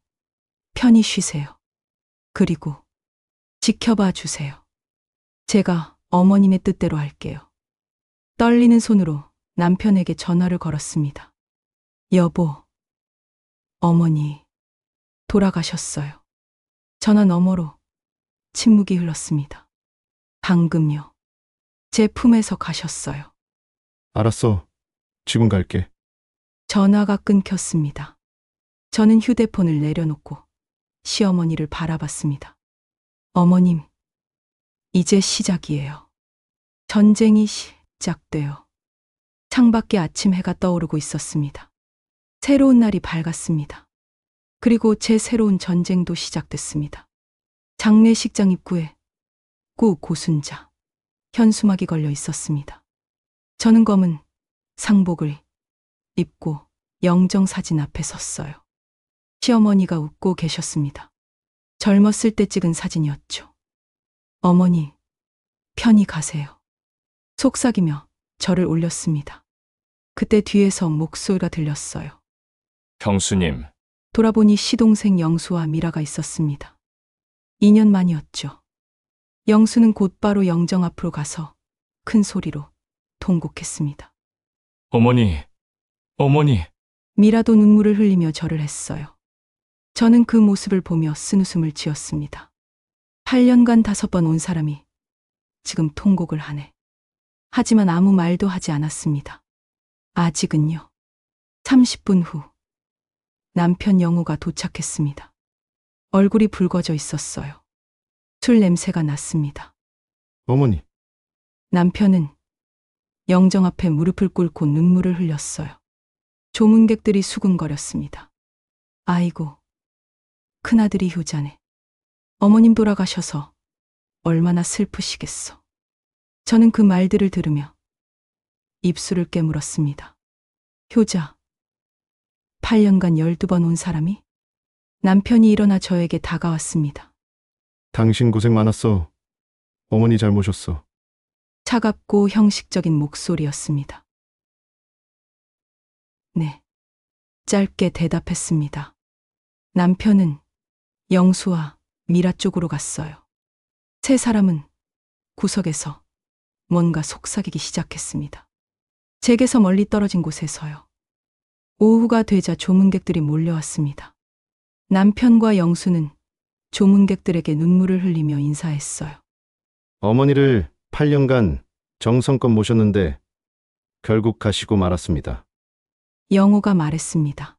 편히 쉬세요. 그리고 지켜봐 주세요. 제가 어머님의 뜻대로 할게요. 떨리는 손으로 남편에게 전화를 걸었습니다. 여보, 어머니, 돌아가셨어요. 전화 너머로 침묵이 흘렀습니다. 방금요. 제 품에서 가셨어요. 알았어. 지금 갈게. 전화가 끊겼습니다. 저는 휴대폰을 내려놓고 시어머니를 바라봤습니다. 어머님, 이제 시작이에요. 전쟁이 시작돼요. 창밖에 아침 해가 떠오르고 있었습니다. 새로운 날이 밝았습니다. 그리고 제 새로운 전쟁도 시작됐습니다. 장례식장 입구에 구 고순자, 현수막이 걸려 있었습니다. 저는 검은 상복을 입고 영정사진 앞에 섰어요. 시어머니가 웃고 계셨습니다. 젊었을 때 찍은 사진이었죠. 어머니, 편히 가세요. 속삭이며 저를 올렸습니다. 그때 뒤에서 목소리가 들렸어요. 형수님, 돌아보니 시동생 영수와 미라가 있었습니다. 2년 만이었죠. 영수는 곧바로 영정 앞으로 가서 큰 소리로 통곡했습니다. 어머니, 어머니. 미라도 눈물을 흘리며 절을 했어요. 저는 그 모습을 보며 쓴웃음을 지었습니다. 8년간 5번 온 사람이 지금 통곡을 하네. 하지만 아무 말도 하지 않았습니다. 아직은요. 30분 후 남편 영우가 도착했습니다. 얼굴이 붉어져 있었어요. 술 냄새가 났습니다. 어머니, 남편은 영정 앞에 무릎을 꿇고 눈물을 흘렸어요. 조문객들이 수군거렸습니다. 아이고, 큰아들이 효자네. 어머님 돌아가셔서 얼마나 슬프시겠어. 저는 그 말들을 들으며 입술을 깨물었습니다. 효자, 8년간 12번 온 사람이? 남편이 일어나 저에게 다가왔습니다. 당신 고생 많았어. 어머니 잘 모셨어. 차갑고 형식적인 목소리였습니다. 네. 짧게 대답했습니다. 남편은 영수와 미라 쪽으로 갔어요. 세 사람은 구석에서 뭔가 속삭이기 시작했습니다. 제게서 멀리 떨어진 곳에서요. 오후가 되자 조문객들이 몰려왔습니다. 남편과 영수는 조문객들에게 눈물을 흘리며 인사했어요. 어머니를 8년간 정성껏 모셨는데 결국 가시고 말았습니다. 영호가 말했습니다.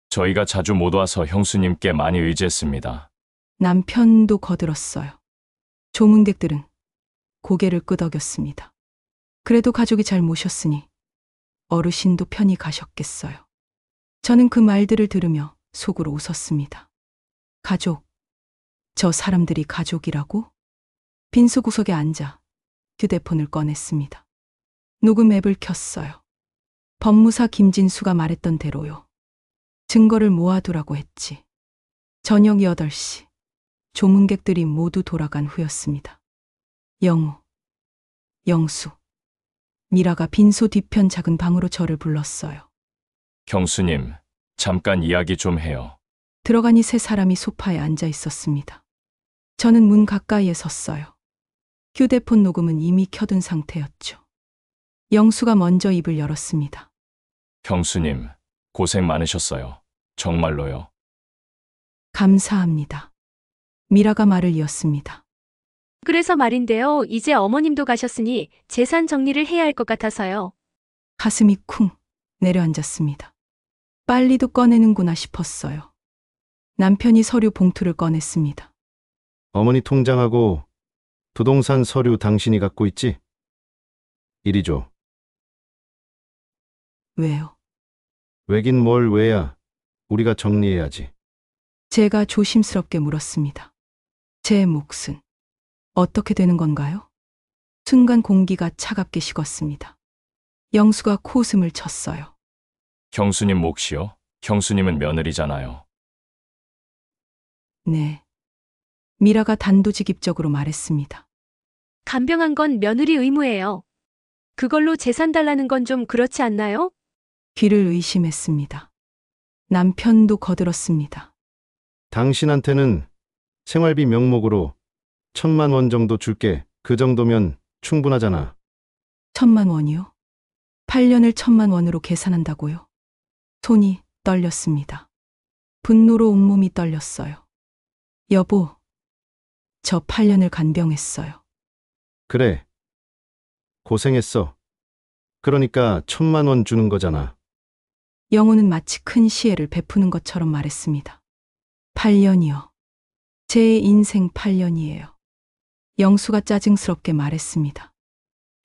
저희가 자주 못 와서 형수님께 많이 의지했습니다. 남편도 거들었어요. 조문객들은 고개를 끄덕였습니다. 그래도 가족이 잘 모셨으니 어르신도 편히 가셨겠어요. 저는 그 말들을 들으며 속으로 웃었습니다. 가족, 저 사람들이 가족이라고? 빈소구석에 앉아 휴대폰을 꺼냈습니다. 녹음 앱을 켰어요. 법무사 김진수가 말했던 대로요. 증거를 모아두라고 했지. 저녁 8시, 조문객들이 모두 돌아간 후였습니다. 영우, 영수, 미라가 빈소 뒤편 작은 방으로 저를 불렀어요. 형수님, 잠깐 이야기 좀 해요. 들어가니 세 사람이 소파에 앉아 있었습니다. 저는 문 가까이에 섰어요. 휴대폰 녹음은 이미 켜둔 상태였죠. 영수가 먼저 입을 열었습니다. 형수님, 고생 많으셨어요. 정말로요. 감사합니다. 미라가 말을 이었습니다. 그래서 말인데요. 이제 어머님도 가셨으니 재산 정리를 해야 할 것 같아서요. 가슴이 쿵 내려앉았습니다. 빨리도 꺼내는구나 싶었어요. 남편이 서류 봉투를 꺼냈습니다. 어머니 통장하고 부동산 서류 당신이 갖고 있지? 이리 줘. 왜요? 왜긴 뭘 왜야. 우리가 정리해야지. 제가 조심스럽게 물었습니다. 제 몫은 어떻게 되는 건가요? 순간 공기가 차갑게 식었습니다. 영수가 코웃음을 쳤어요. 형수님 몫이요? 형수님은 며느리잖아요. 네. 미라가 단도직입적으로 말했습니다. 간병한 건 며느리 의무예요. 그걸로 재산 달라는 건 좀 그렇지 않나요? 귀를 의심했습니다. 남편도 거들었습니다. 당신한테는 생활비 명목으로 1,000만 원 정도 줄게. 그 정도면 충분하잖아. 1,000만 원이요? 8년을 1,000만 원으로 계산한다고요? 손이 떨렸습니다. 분노로 온몸이 떨렸어요. 여보, 저 8년을 간병했어요. 그래. 고생했어. 그러니까 1,000만 원 주는 거잖아. 영호는 마치 큰 시혜를 베푸는 것처럼 말했습니다. 8년이요. 제 인생 8년이에요. 영수가 짜증스럽게 말했습니다.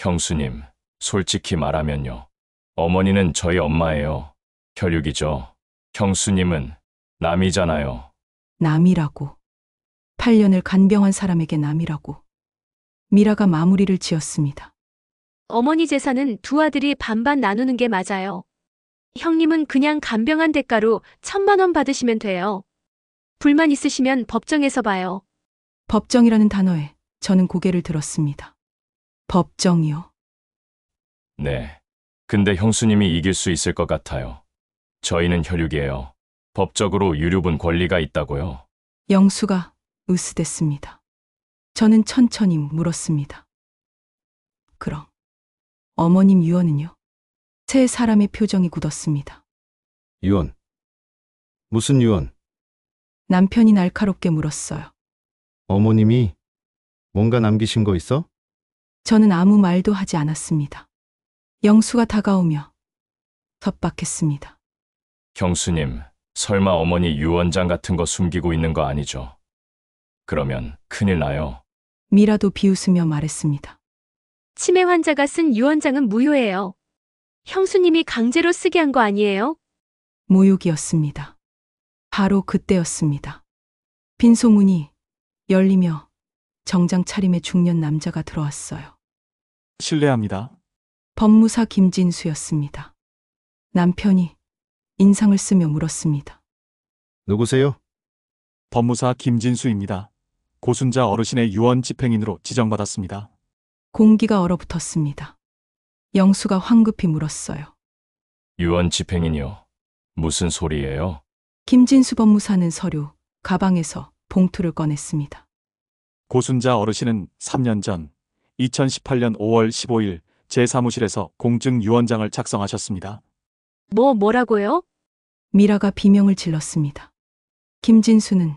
형수님, 솔직히 말하면요. 어머니는 저희 엄마예요. 혈육이죠. 형수님은 남이잖아요. 남이라고. 8년을 간병한 사람에게 남이라고. 미라가 마무리를 지었습니다. 어머니 재산은 두 아들이 반반 나누는 게 맞아요. 형님은 그냥 간병한 대가로 1,000만 원 받으시면 돼요. 불만 있으시면 법정에서 봐요. 법정이라는 단어에 저는 고개를 들었습니다. 법정이요? 네. 근데 형수님이 이길 수 있을 것 같아요. 저희는 혈육이에요. 법적으로 유류분 권리가 있다고요. 영수가 으스댔습니다. 저는 천천히 물었습니다. 그럼 어머님 유언은요? 세 사람의 표정이 굳었습니다. 유언. 무슨 유언? 남편이 날카롭게 물었어요. 어머님이 뭔가 남기신 거 있어? 저는 아무 말도 하지 않았습니다. 영수가 다가오며 협박했습니다. 형수님, 설마 어머니 유언장 같은 거 숨기고 있는 거 아니죠? 그러면 큰일 나요. 미라도 비웃으며 말했습니다. 치매 환자가 쓴 유언장은 무효예요. 형수님이 강제로 쓰게 한 거 아니에요? 모욕이었습니다. 바로 그때였습니다. 빈소문이 열리며 정장 차림의 중년 남자가 들어왔어요. 실례합니다. 법무사 김진수였습니다. 남편이 인상을 쓰며 물었습니다. 누구세요? 법무사 김진수입니다. 고순자 어르신의 유언 집행인으로 지정받았습니다. 공기가 얼어붙었습니다. 영수가 황급히 물었어요. 유언 집행인이요. 무슨 소리예요? 김진수 법무사는 서류, 가방에서 봉투를 꺼냈습니다. 고순자 어르신은 3년 전 2018년 5월 15일 제 사무실에서 공증 유언장을 작성하셨습니다. 뭐라고요? 미라가 비명을 질렀습니다. 김진수는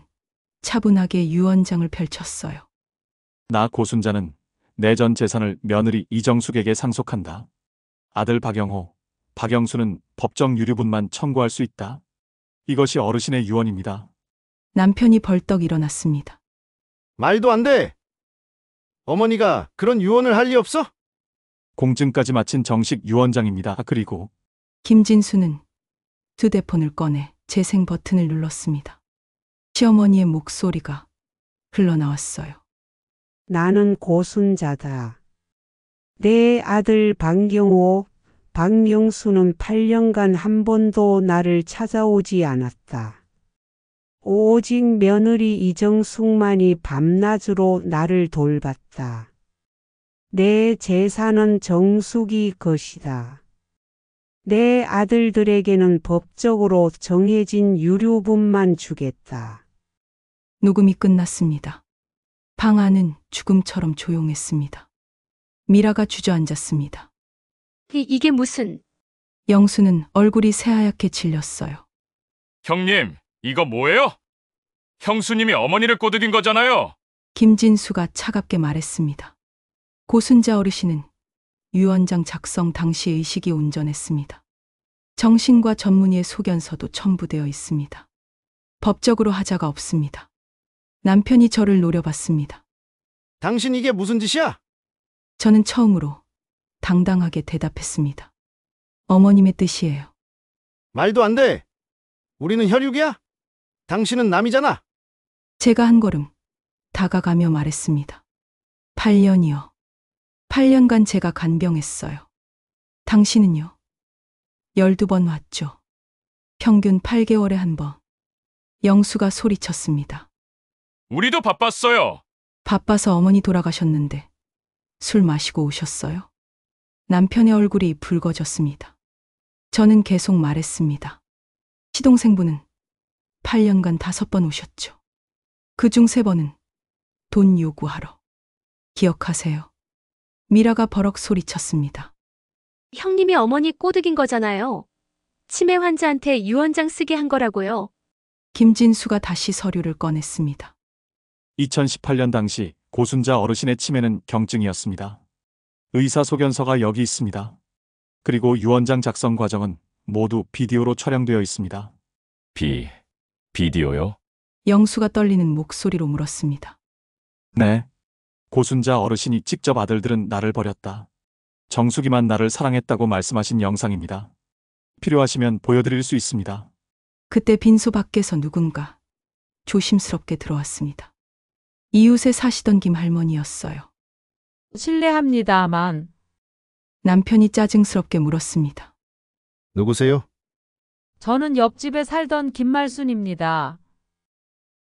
차분하게 유언장을 펼쳤어요. 나 고순자는 내 전 재산을 며느리 이정숙에게 상속한다. 아들 박영호, 박영수는 법정 유류분만 청구할 수 있다. 이것이 어르신의 유언입니다. 남편이 벌떡 일어났습니다. 말도 안 돼! 어머니가 그런 유언을 할 리 없어? 공증까지 마친 정식 유언장입니다. 그리고 김진수는 휴대폰을 꺼내 재생 버튼을 눌렀습니다. 시어머니의 목소리가 흘러나왔어요. 나는 고순자다. 내 아들 박영호, 박영수는 8년간 한 번도 나를 찾아오지 않았다. 오직 며느리 이정숙만이 밤낮으로 나를 돌봤다. 내 재산은 정숙이 것이다. 내 아들들에게는 법적으로 정해진 유류분만 주겠다. 녹음이 끝났습니다. 방 안은 죽음처럼 조용했습니다. 미라가 주저앉았습니다. 이게 무슨... 영수는 얼굴이 새하얗게 질렸어요. 형님, 이거 뭐예요? 형수님이 어머니를 꼬드긴 거잖아요. 김진수가 차갑게 말했습니다. 고순자 어르신은 유언장 작성 당시 의식이 온전했습니다. 정신과 전문의의 소견서도 첨부되어 있습니다. 법적으로 하자가 없습니다. 남편이 저를 노려봤습니다. 당신 이게 무슨 짓이야? 저는 처음으로 당당하게 대답했습니다. 어머님의 뜻이에요. 말도 안 돼! 우리는 혈육이야? 당신은 남이잖아! 제가 한 걸음 다가가며 말했습니다. 8년이요. 8년간 제가 간병했어요. 당신은요? 12번 왔죠. 평균 8개월에 한 번. 영수가 소리쳤습니다. 우리도 바빴어요. 바빠서 어머니 돌아가셨는데 술 마시고 오셨어요? 남편의 얼굴이 붉어졌습니다. 저는 계속 말했습니다. 시동생분은 8년간 5번 오셨죠. 그중 3번은 돈 요구하러. 기억하세요. 미라가 버럭 소리쳤습니다. 형님이 어머니 꼬드긴 거잖아요. 치매 환자한테 유언장 쓰게 한 거라고요. 김진수가 다시 서류를 꺼냈습니다. 2018년 당시 고순자 어르신의 치매는 경증이었습니다. 의사 소견서가 여기 있습니다. 그리고 유언장 작성 과정은 모두 비디오로 촬영되어 있습니다. 비디오요? 영수가 떨리는 목소리로 물었습니다. 네. 고순자 어르신이 직접 아들들은 나를 버렸다. 정숙이만 나를 사랑했다고 말씀하신 영상입니다. 필요하시면 보여드릴 수 있습니다. 그때 빈소 밖에서 누군가 조심스럽게 들어왔습니다. 이웃에 사시던 김할머니였어요. 실례합니다만 남편이 짜증스럽게 물었습니다. 누구세요? 저는 옆집에 살던 김말순입니다.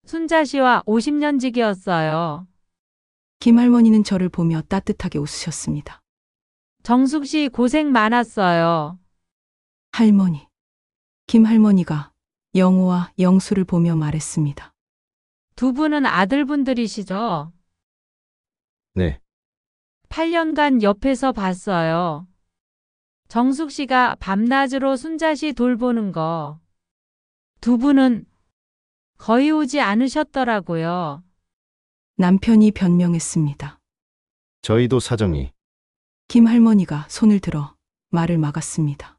순자 씨와 50년 지기였어요. 김할머니는 저를 보며 따뜻하게 웃으셨습니다. 정숙 씨 고생 많았어요. 할머니. 김할머니가 영호와 영수를 보며 말했습니다. 두 분은 아들분들이시죠? 네. 8년간 옆에서 봤어요. 정숙 씨가 밤낮으로 순자 씨 돌보는 거. 두 분은 거의 오지 않으셨더라고요. 남편이 변명했습니다. 저희도 사정이. 김할머니가 손을 들어 말을 막았습니다.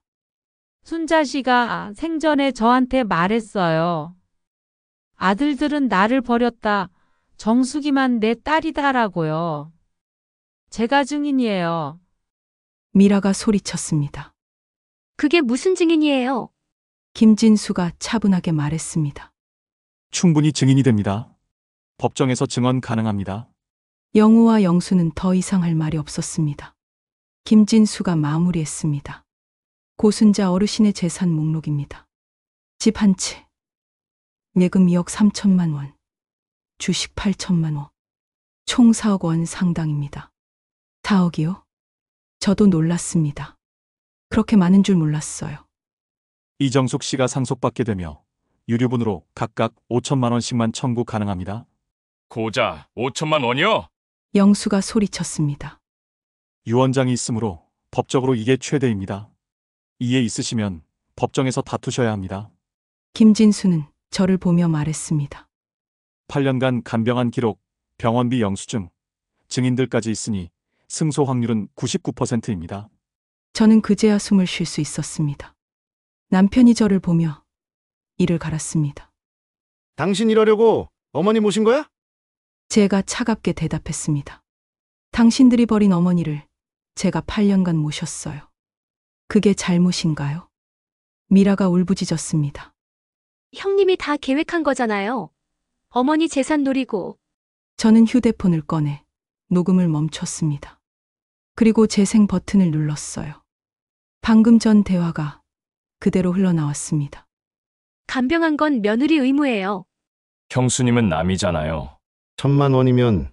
순자 씨가 생전에 저한테 말했어요. 아들들은 나를 버렸다. 정숙이만 내 딸이다라고요. 제가 증인이에요. 미라가 소리쳤습니다. 그게 무슨 증인이에요? 김진수가 차분하게 말했습니다. 충분히 증인이 됩니다. 법정에서 증언 가능합니다. 영우와 영수는 더 이상 할 말이 없었습니다. 김진수가 마무리했습니다. 고순자 어르신의 재산 목록입니다. 집 한 채, 예금 2억 3천만 원, 주식 8천만 원, 총 4억 원 상당입니다. 4억이요? 저도 놀랐습니다. 그렇게 많은 줄 몰랐어요. 이정숙 씨가 상속받게 되며 유류분으로 각각 5천만 원씩만 청구 가능합니다. 고자 5천만 원이요? 영수가 소리쳤습니다. 유언장이 있으므로 법적으로 이게 최대입니다. 이해 있으시면 법정에서 다투셔야 합니다. 김진수는 저를 보며 말했습니다. 8년간 간병한 기록, 병원비 영수증, 증인들까지 있으니 승소 확률은 99%입니다. 저는 그제야 숨을 쉴 수 있었습니다. 남편이 저를 보며 이를 갈았습니다. 당신 이러려고 어머니 모신 거야? 제가 차갑게 대답했습니다. 당신들이 버린 어머니를 제가 8년간 모셨어요. 그게 잘못인가요? 미라가 울부짖었습니다. 형님이 다 계획한 거잖아요. 어머니 재산 노리고. 저는 휴대폰을 꺼내 녹음을 멈췄습니다. 그리고 재생 버튼을 눌렀어요. 방금 전 대화가 그대로 흘러나왔습니다. 간병한 건 며느리 의무예요. 형수님은 남이잖아요. 1,000만 원이면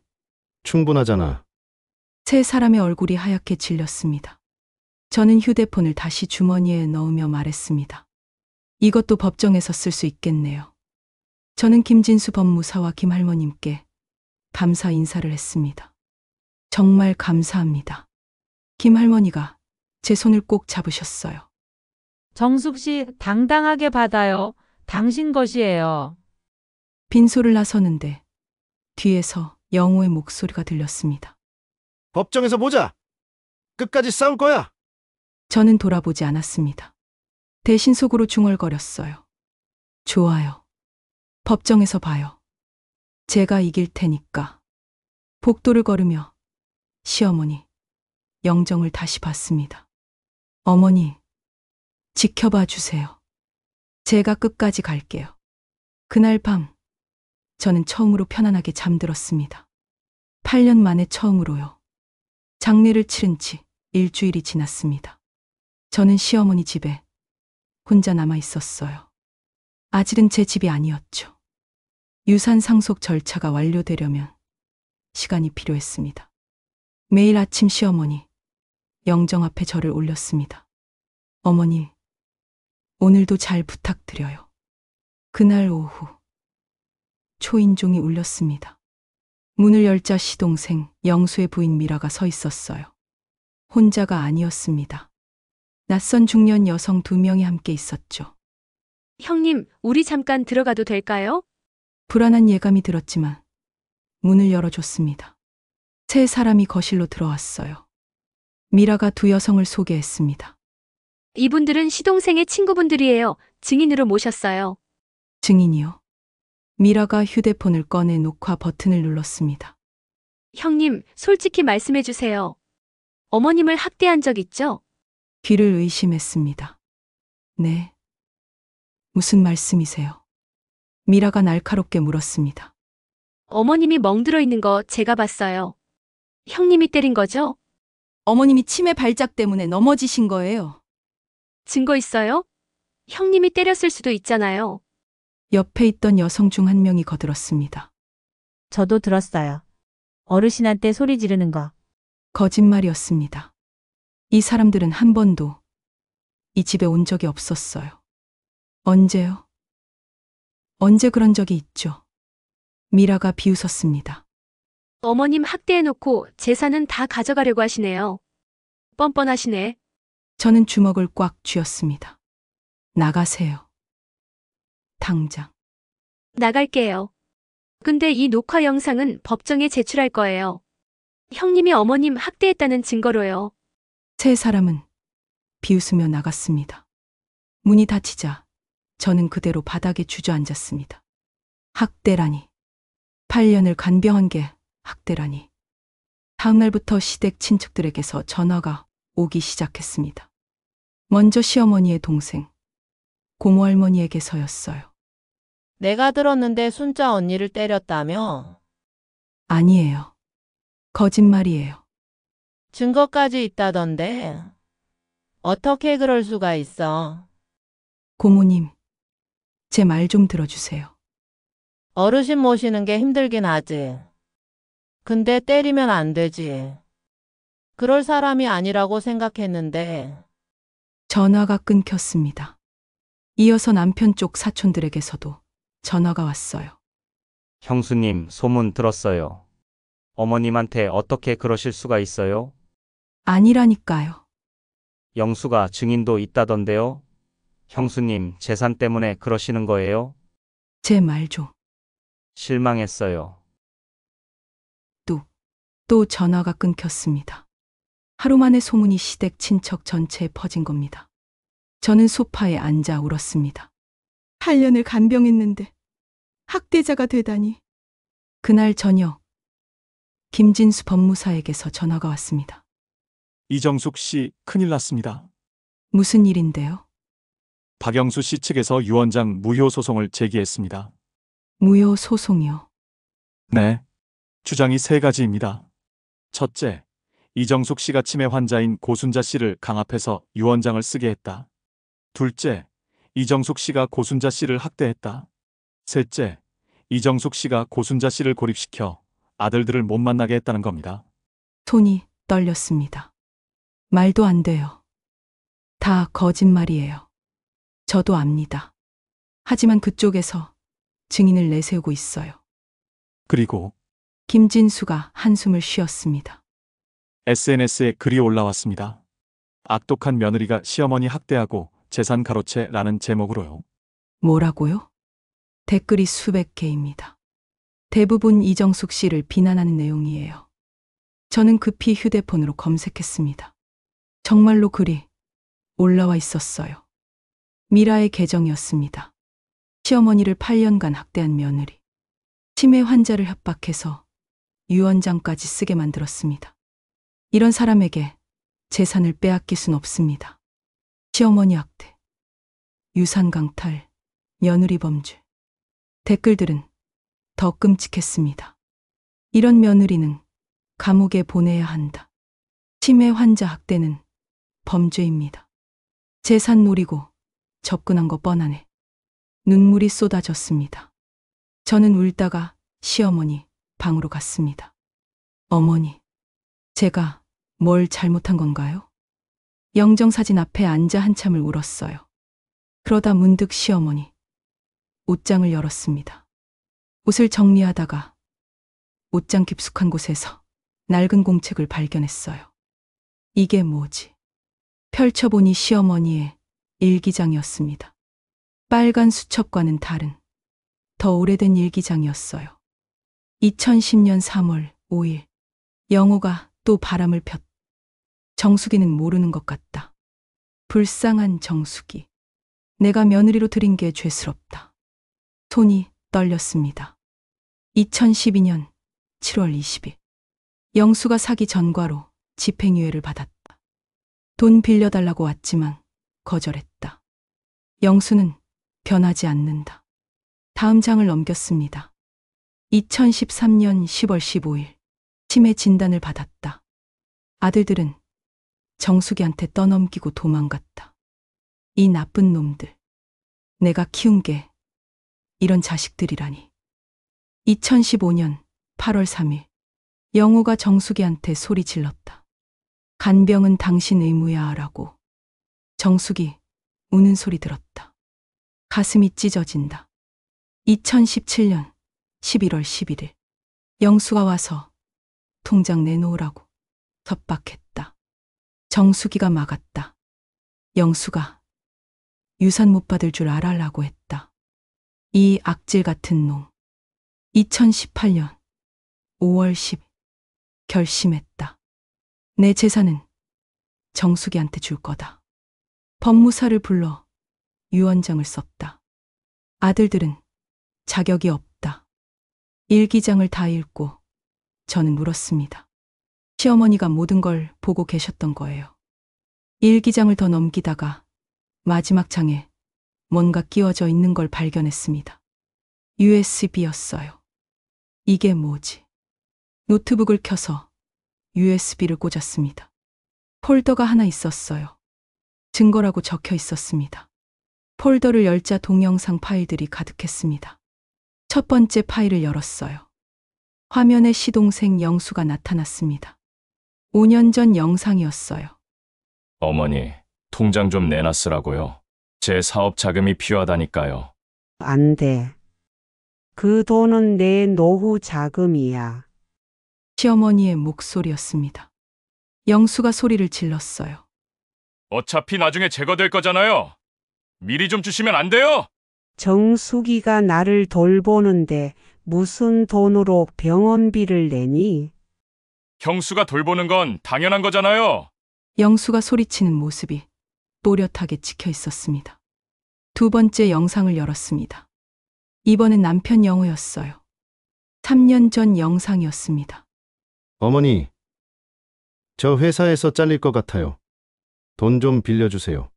충분하잖아. 세 사람의 얼굴이 하얗게 질렸습니다. 저는 휴대폰을 다시 주머니에 넣으며 말했습니다. 이것도 법정에서 쓸 수 있겠네요. 저는 김진수 법무사와 김할머님께 감사 인사를 했습니다. 정말 감사합니다. 김할머니가 제 손을 꼭 잡으셨어요. 정숙 씨 당당하게 받아요. 당신 것이에요. 빈소를 나서는데 뒤에서 영호의 목소리가 들렸습니다. 법정에서 보자. 끝까지 싸울 거야. 저는 돌아보지 않았습니다. 대신 속으로 중얼거렸어요. 좋아요. 법정에서 봐요. 제가 이길 테니까. 복도를 걸으며 시어머니, 영정을 다시 봤습니다. 어머니, 지켜봐 주세요. 제가 끝까지 갈게요. 그날 밤, 저는 처음으로 편안하게 잠들었습니다. 8년 만에 처음으로요. 장례를 치른 지 일주일이 지났습니다. 저는 시어머니 집에 혼자 남아 있었어요. 아직은 제 집이 아니었죠. 유산 상속 절차가 완료되려면 시간이 필요했습니다. 매일 아침 시어머니, 영정 앞에 저를 올렸습니다. 어머니, 오늘도 잘 부탁드려요. 그날 오후, 초인종이 울렸습니다. 문을 열자 시동생 영수의 부인 미라가 서 있었어요. 혼자가 아니었습니다. 낯선 중년 여성 2명이 함께 있었죠. 형님, 우리 잠깐 들어가도 될까요? 불안한 예감이 들었지만 문을 열어줬습니다. 세 사람이 거실로 들어왔어요. 미라가 두 여성을 소개했습니다. 이분들은 시동생의 친구분들이에요. 증인으로 모셨어요. 증인이요? 미라가 휴대폰을 꺼내 녹화 버튼을 눌렀습니다. 형님, 솔직히 말씀해 주세요. 어머님을 학대한 적 있죠? 귀를 의심했습니다. 네. 무슨 말씀이세요? 미라가 날카롭게 물었습니다. 어머님이 멍들어 있는 거 제가 봤어요. 형님이 때린 거죠? 어머님이 치매 발작 때문에 넘어지신 거예요. 증거 있어요? 형님이 때렸을 수도 있잖아요. 옆에 있던 여성 중 한 명이 거들었습니다. 저도 들었어요. 어르신한테 소리 지르는 거. 거짓말이었습니다. 이 사람들은 한 번도 이 집에 온 적이 없었어요. 언제요? 언제 그런 적이 있죠? 미라가 비웃었습니다. 어머님 학대해놓고 재산은 다 가져가려고 하시네요. 뻔뻔하시네. 저는 주먹을 꽉 쥐었습니다. 나가세요. 당장. 나갈게요. 근데 이 녹화 영상은 법정에 제출할 거예요. 형님이 어머님 학대했다는 증거로요. 세 사람은 비웃으며 나갔습니다. 문이 닫히자 저는 그대로 바닥에 주저앉았습니다. 학대라니. 8년을 간병한 게 학대라니. 다음 날부터 시댁 친척들에게서 전화가 오기 시작했습니다. 먼저 시어머니의 동생, 고모할머니에게서였어요. 내가 들었는데 순자 언니를 때렸다며? 아니에요. 거짓말이에요. 증거까지 있다던데. 어떻게 그럴 수가 있어? 고모님, 제 말 좀 들어주세요. 어르신 모시는 게 힘들긴 하지. 근데 때리면 안 되지. 그럴 사람이 아니라고 생각했는데. 전화가 끊겼습니다. 이어서 남편 쪽 사촌들에게서도 전화가 왔어요. 형수님, 소문 들었어요. 어머님한테 어떻게 그러실 수가 있어요? 아니라니까요. 영수가 증인도 있다던데요? 형수님, 재산 때문에 그러시는 거예요? 제 말 좀. 실망했어요. 또 전화가 끊겼습니다. 하루 만에 소문이 시댁 친척 전체에 퍼진 겁니다. 저는 소파에 앉아 울었습니다. 8년을 간병했는데 학대자가 되다니. 그날 저녁 김진수 법무사에게서 전화가 왔습니다. 이정숙 씨, 큰일 났습니다. 무슨 일인데요? 박영수 씨 측에서 유언장 무효 소송을 제기했습니다. 무효 소송이요. 네. 주장이 세 가지입니다. 첫째, 이정숙 씨가 치매 환자인 고순자 씨를 강압해서 유언장을 쓰게 했다. 둘째, 이정숙 씨가 고순자 씨를 학대했다. 셋째, 이정숙 씨가 고순자 씨를 고립시켜 아들들을 못 만나게 했다는 겁니다. 손이 떨렸습니다. 말도 안 돼요. 다 거짓말이에요. 저도 압니다. 하지만 그쪽에서 증인을 내세우고 있어요. 그리고 김진수가 한숨을 쉬었습니다. SNS에 글이 올라왔습니다. 악독한 며느리가 시어머니 학대하고 재산 가로채라는 제목으로요. 뭐라고요? 댓글이 수백 개입니다. 대부분 이정숙 씨를 비난하는 내용이에요. 저는 급히 휴대폰으로 검색했습니다. 정말로 글이 올라와 있었어요. 미라의 계정이었습니다. 시어머니를 8년간 학대한 며느리. 치매 환자를 협박해서 유언장까지 쓰게 만들었습니다. 이런 사람에게 재산을 빼앗길 순 없습니다. 시어머니 학대, 유산 강탈, 며느리 범죄. 댓글들은 더 끔찍했습니다. 이런 며느리는 감옥에 보내야 한다. 치매 환자 학대는 범죄입니다. 재산 노리고 접근한 거 뻔하네. 눈물이 쏟아졌습니다. 저는 울다가 시어머니 방으로 갔습니다. 어머니, 제가 뭘 잘못한 건가요? 영정사진 앞에 앉아 한참을 울었어요. 그러다 문득 시어머니 옷장을 열었습니다. 옷을 정리하다가 옷장 깊숙한 곳에서 낡은 공책을 발견했어요. 이게 뭐지? 펼쳐보니 시어머니의 일기장이었습니다. 빨간 수첩과는 다른 더 오래된 일기장이었어요. 2010년 3월 5일 영호가 또 바람을 폈다. 정숙이는 모르는 것 같다. 불쌍한 정숙이. 내가 며느리로 들인 게 죄스럽다. 손이 떨렸습니다. 2012년 7월 20일 영수가 사기 전과로 집행유예를 받았다. 돈 빌려달라고 왔지만 거절했다. 영수는 변하지 않는다. 다음 장을 넘겼습니다. 2013년 10월 15일. 치매 진단을 받았다. 아들들은 정숙이한테 떠넘기고 도망갔다. 이 나쁜 놈들. 내가 키운 게 이런 자식들이라니. 2015년 8월 3일. 영호가 정숙이한테 소리 질렀다. 간병은 당신 의무야 라고. 정숙이 우는 소리 들었다. 가슴이 찢어진다. 2017년 11월 11일. 영수가 와서 통장 내놓으라고 협박했다. 정숙이가 막았다. 영수가 유산 못 받을 줄 알아라고 했다. 이 악질 같은 놈. 2018년 5월 10일. 결심했다. 내 재산은 정숙이한테 줄 거다. 법무사를 불러 유언장을 썼다. 아들들은 자격이 없다. 일기장을 다 읽고 저는 울었습니다. 시어머니가 모든 걸 보고 계셨던 거예요. 일기장을 더 넘기다가 마지막 장에 뭔가 끼워져 있는 걸 발견했습니다. USB였어요. 이게 뭐지? 노트북을 켜서 USB를 꽂았습니다. 폴더가 하나 있었어요. 증거라고 적혀 있었습니다. 폴더를 열자 동영상 파일들이 가득했습니다. 첫 번째 파일을 열었어요. 화면에 시동생 영수가 나타났습니다. 5년 전 영상이었어요. 어머니, 통장 좀 내놨으라고요. 제 사업 자금이 필요하다니까요. 안 돼. 그 돈은 내 노후 자금이야. 시어머니의 목소리였습니다. 영수가 소리를 질렀어요. 어차피 나중에 제거될 거잖아요. 미리 좀 주시면 안 돼요? 정숙이가 나를 돌보는데 무슨 돈으로 병원비를 내니? 형수가 돌보는 건 당연한 거잖아요. 영수가 소리치는 모습이 또렷하게 찍혀 있었습니다. 두 번째 영상을 열었습니다. 이번엔 남편 영호였어요. 3년 전 영상이었습니다. 어머니, 저 회사에서 잘릴 것 같아요. 돈 좀 빌려주세요.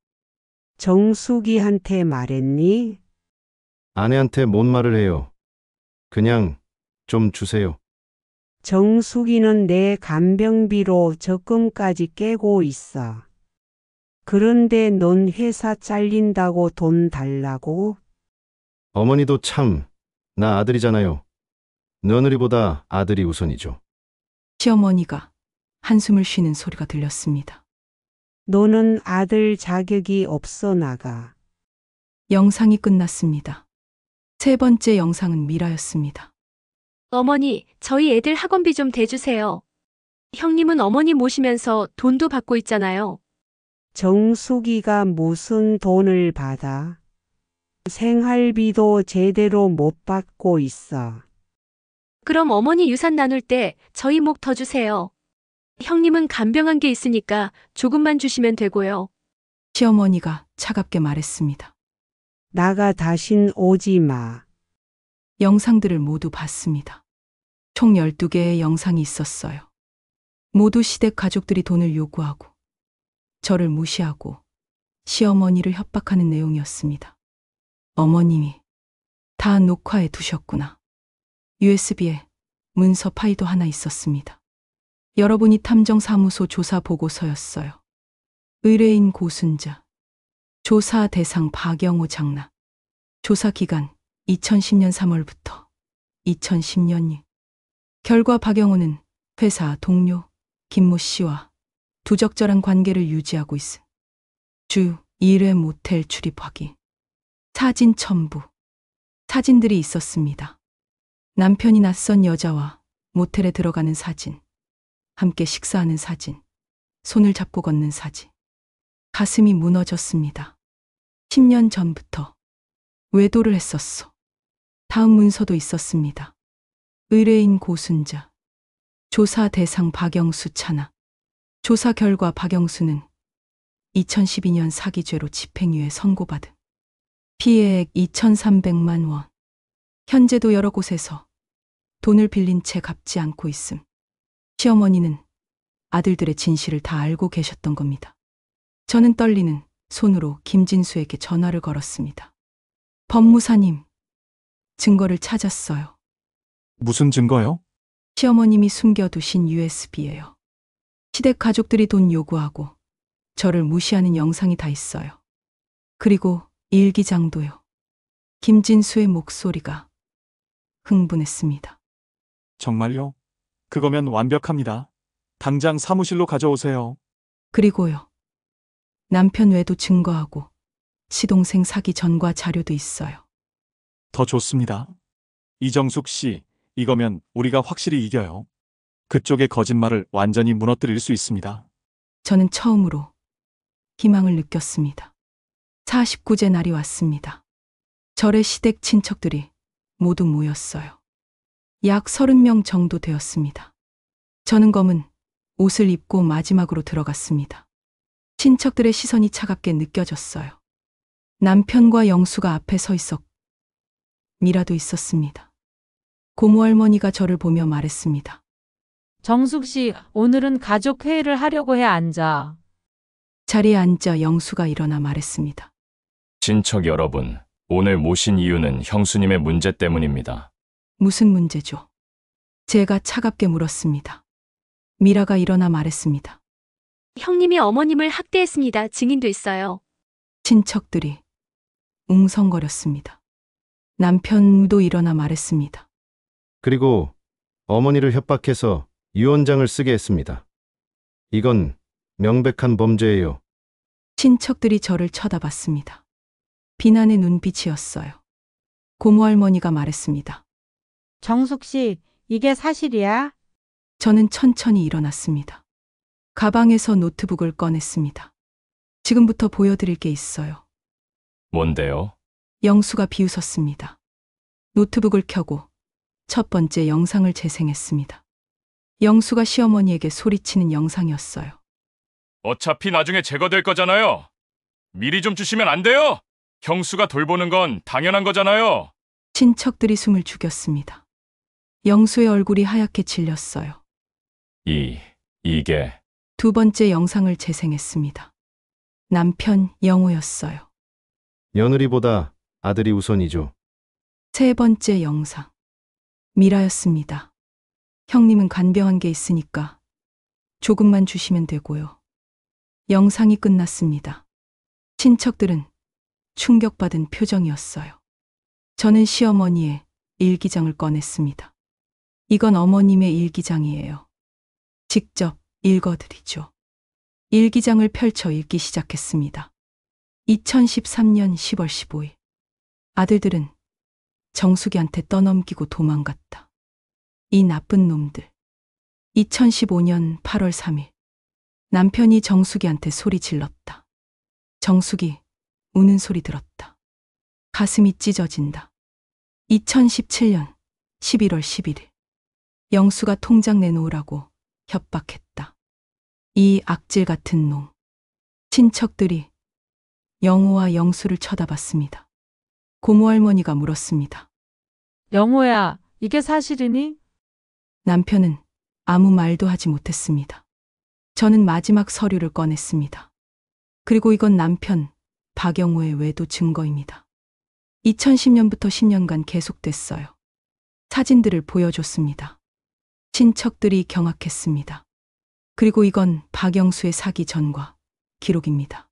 정숙이한테 말했니? 아내한테 뭔 말을 해요. 그냥 좀 주세요. 정숙이는 내 간병비로 적금까지 깨고 있어. 그런데 넌 회사 잘린다고 돈 달라고? 어머니도 참, 나 아들이잖아요. 며느리보다 아들이 우선이죠. 시어머니가 한숨을 쉬는 소리가 들렸습니다. 너는 아들 자격이 없어 나가. 영상이 끝났습니다. 세 번째 영상은 미라였습니다. 어머니, 저희 애들 학원비 좀 대주세요. 형님은 어머니 모시면서 돈도 받고 있잖아요. 정숙이가 무슨 돈을 받아? 생활비도 제대로 못 받고 있어. 그럼 어머니 유산 나눌 때 저희 목 더 주세요. 형님은 간병한 게 있으니까 조금만 주시면 되고요. 시어머니가 차갑게 말했습니다. 나가 다신 오지 마. 영상들을 모두 봤습니다. 총 12개의 영상이 있었어요. 모두 시댁 가족들이 돈을 요구하고 저를 무시하고 시어머니를 협박하는 내용이었습니다. 어머님이 다 녹화해 두셨구나. USB에 문서 파일도 하나 있었습니다. 여러분이 탐정사무소 조사 보고서였어요. 의뢰인 고순자, 조사 대상 박영호 장남, 조사 기간 2010년 3월부터 2010년 2. 결과 박영호는 회사 동료 김모 씨와 부적절한 관계를 유지하고 있음. 주 1회 모텔 출입 확인. 사진 첨부. 사진들이 있었습니다. 남편이 낯선 여자와 모텔에 들어가는 사진. 함께 식사하는 사진. 손을 잡고 걷는 사진. 가슴이 무너졌습니다. 10년 전부터 외도를 했었어. 다음 문서도 있었습니다. 의뢰인 고순자. 조사 대상 박영수 차나. 조사 결과 박영수는 2012년 사기죄로 집행유예 선고받은. 피해액 2,300만 원. 현재도 여러 곳에서 돈을 빌린 채 갚지 않고 있음. 시어머니는 아들들의 진실을 다 알고 계셨던 겁니다. 저는 떨리는 손으로 김진수에게 전화를 걸었습니다. 법무사님, 증거를 찾았어요. 무슨 증거요? 시어머님이 숨겨두신 USB예요. 시댁 가족들이 돈 요구하고 저를 무시하는 영상이 다 있어요. 그리고 일기장도요. 김진수의 목소리가 흥분했습니다. 정말요? 그거면 완벽합니다. 당장 사무실로 가져오세요. 그리고요. 남편 외도 증거하고 시동생 사기 전과 자료도 있어요. 더 좋습니다. 이정숙 씨, 이거면 우리가 확실히 이겨요. 그쪽의 거짓말을 완전히 무너뜨릴 수 있습니다. 저는 처음으로 희망을 느꼈습니다. 49제 날이 왔습니다. 절의 시댁 친척들이 모두 모였어요. 약 30명 정도 되었습니다. 저는 검은 옷을 입고 마지막으로 들어갔습니다. 친척들의 시선이 차갑게 느껴졌어요. 남편과 영수가 앞에 서 있었고 미라도 있었습니다. 고모 할머니가 저를 보며 말했습니다. 정숙 씨, 오늘은 가족 회의를 하려고 해 앉아. 자리에 앉자 영수가 일어나 말했습니다. 친척 여러분, 오늘 모신 이유는 형수님의 문제 때문입니다. 무슨 문제죠? 제가 차갑게 물었습니다. 미라가 일어나 말했습니다. 형님이 어머님을 학대했습니다. 증인도 있어요. 친척들이 웅성거렸습니다. 남편도 일어나 말했습니다. 그리고 어머니를 협박해서 유언장을 쓰게 했습니다. 이건 명백한 범죄예요. 친척들이 저를 쳐다봤습니다. 비난의 눈빛이었어요. 고모 할머니가 말했습니다. 정숙 씨, 이게 사실이야? 저는 천천히 일어났습니다. 가방에서 노트북을 꺼냈습니다. 지금부터 보여드릴 게 있어요. 뭔데요? 영수가 비웃었습니다. 노트북을 켜고 첫 번째 영상을 재생했습니다. 영수가 시어머니에게 소리치는 영상이었어요. 어차피 나중에 제거될 거잖아요. 미리 좀 주시면 안 돼요? 형수가 돌보는 건 당연한 거잖아요. 친척들이 숨을 죽였습니다. 영수의 얼굴이 하얗게 질렸어요. 이게 두 번째 영상을 재생했습니다. 남편 영호였어요. 며느리보다 아들이 우선이죠. 세 번째 영상. 미라였습니다. 형님은 간병한 게 있으니까 조금만 주시면 되고요. 영상이 끝났습니다. 친척들은 충격받은 표정이었어요. 저는 시어머니의 일기장을 꺼냈습니다. 이건 어머님의 일기장이에요. 직접 읽어드리죠. 일기장을 펼쳐 읽기 시작했습니다. 2013년 10월 15일. 아들들은 정숙이한테 떠넘기고 도망갔다. 이 나쁜 놈들. 2015년 8월 3일. 남편이 정숙이한테 소리 질렀다. 정숙이 우는 소리 들었다. 가슴이 찢어진다. 2017년 11월 11일. 영수가 통장 내놓으라고 협박했다. 이 악질 같은 놈. 친척들이 영호와 영수를 쳐다봤습니다. 고모 할머니가 물었습니다. 영호야, 이게 사실이니? 남편은 아무 말도 하지 못했습니다. 저는 마지막 서류를 꺼냈습니다. 그리고 이건 남편 박영호의 외도 증거입니다. 2010년부터 10년간 계속됐어요. 사진들을 보여줬습니다. 친척들이 경악했습니다. 그리고 이건 박영수의 사기 전과 기록입니다.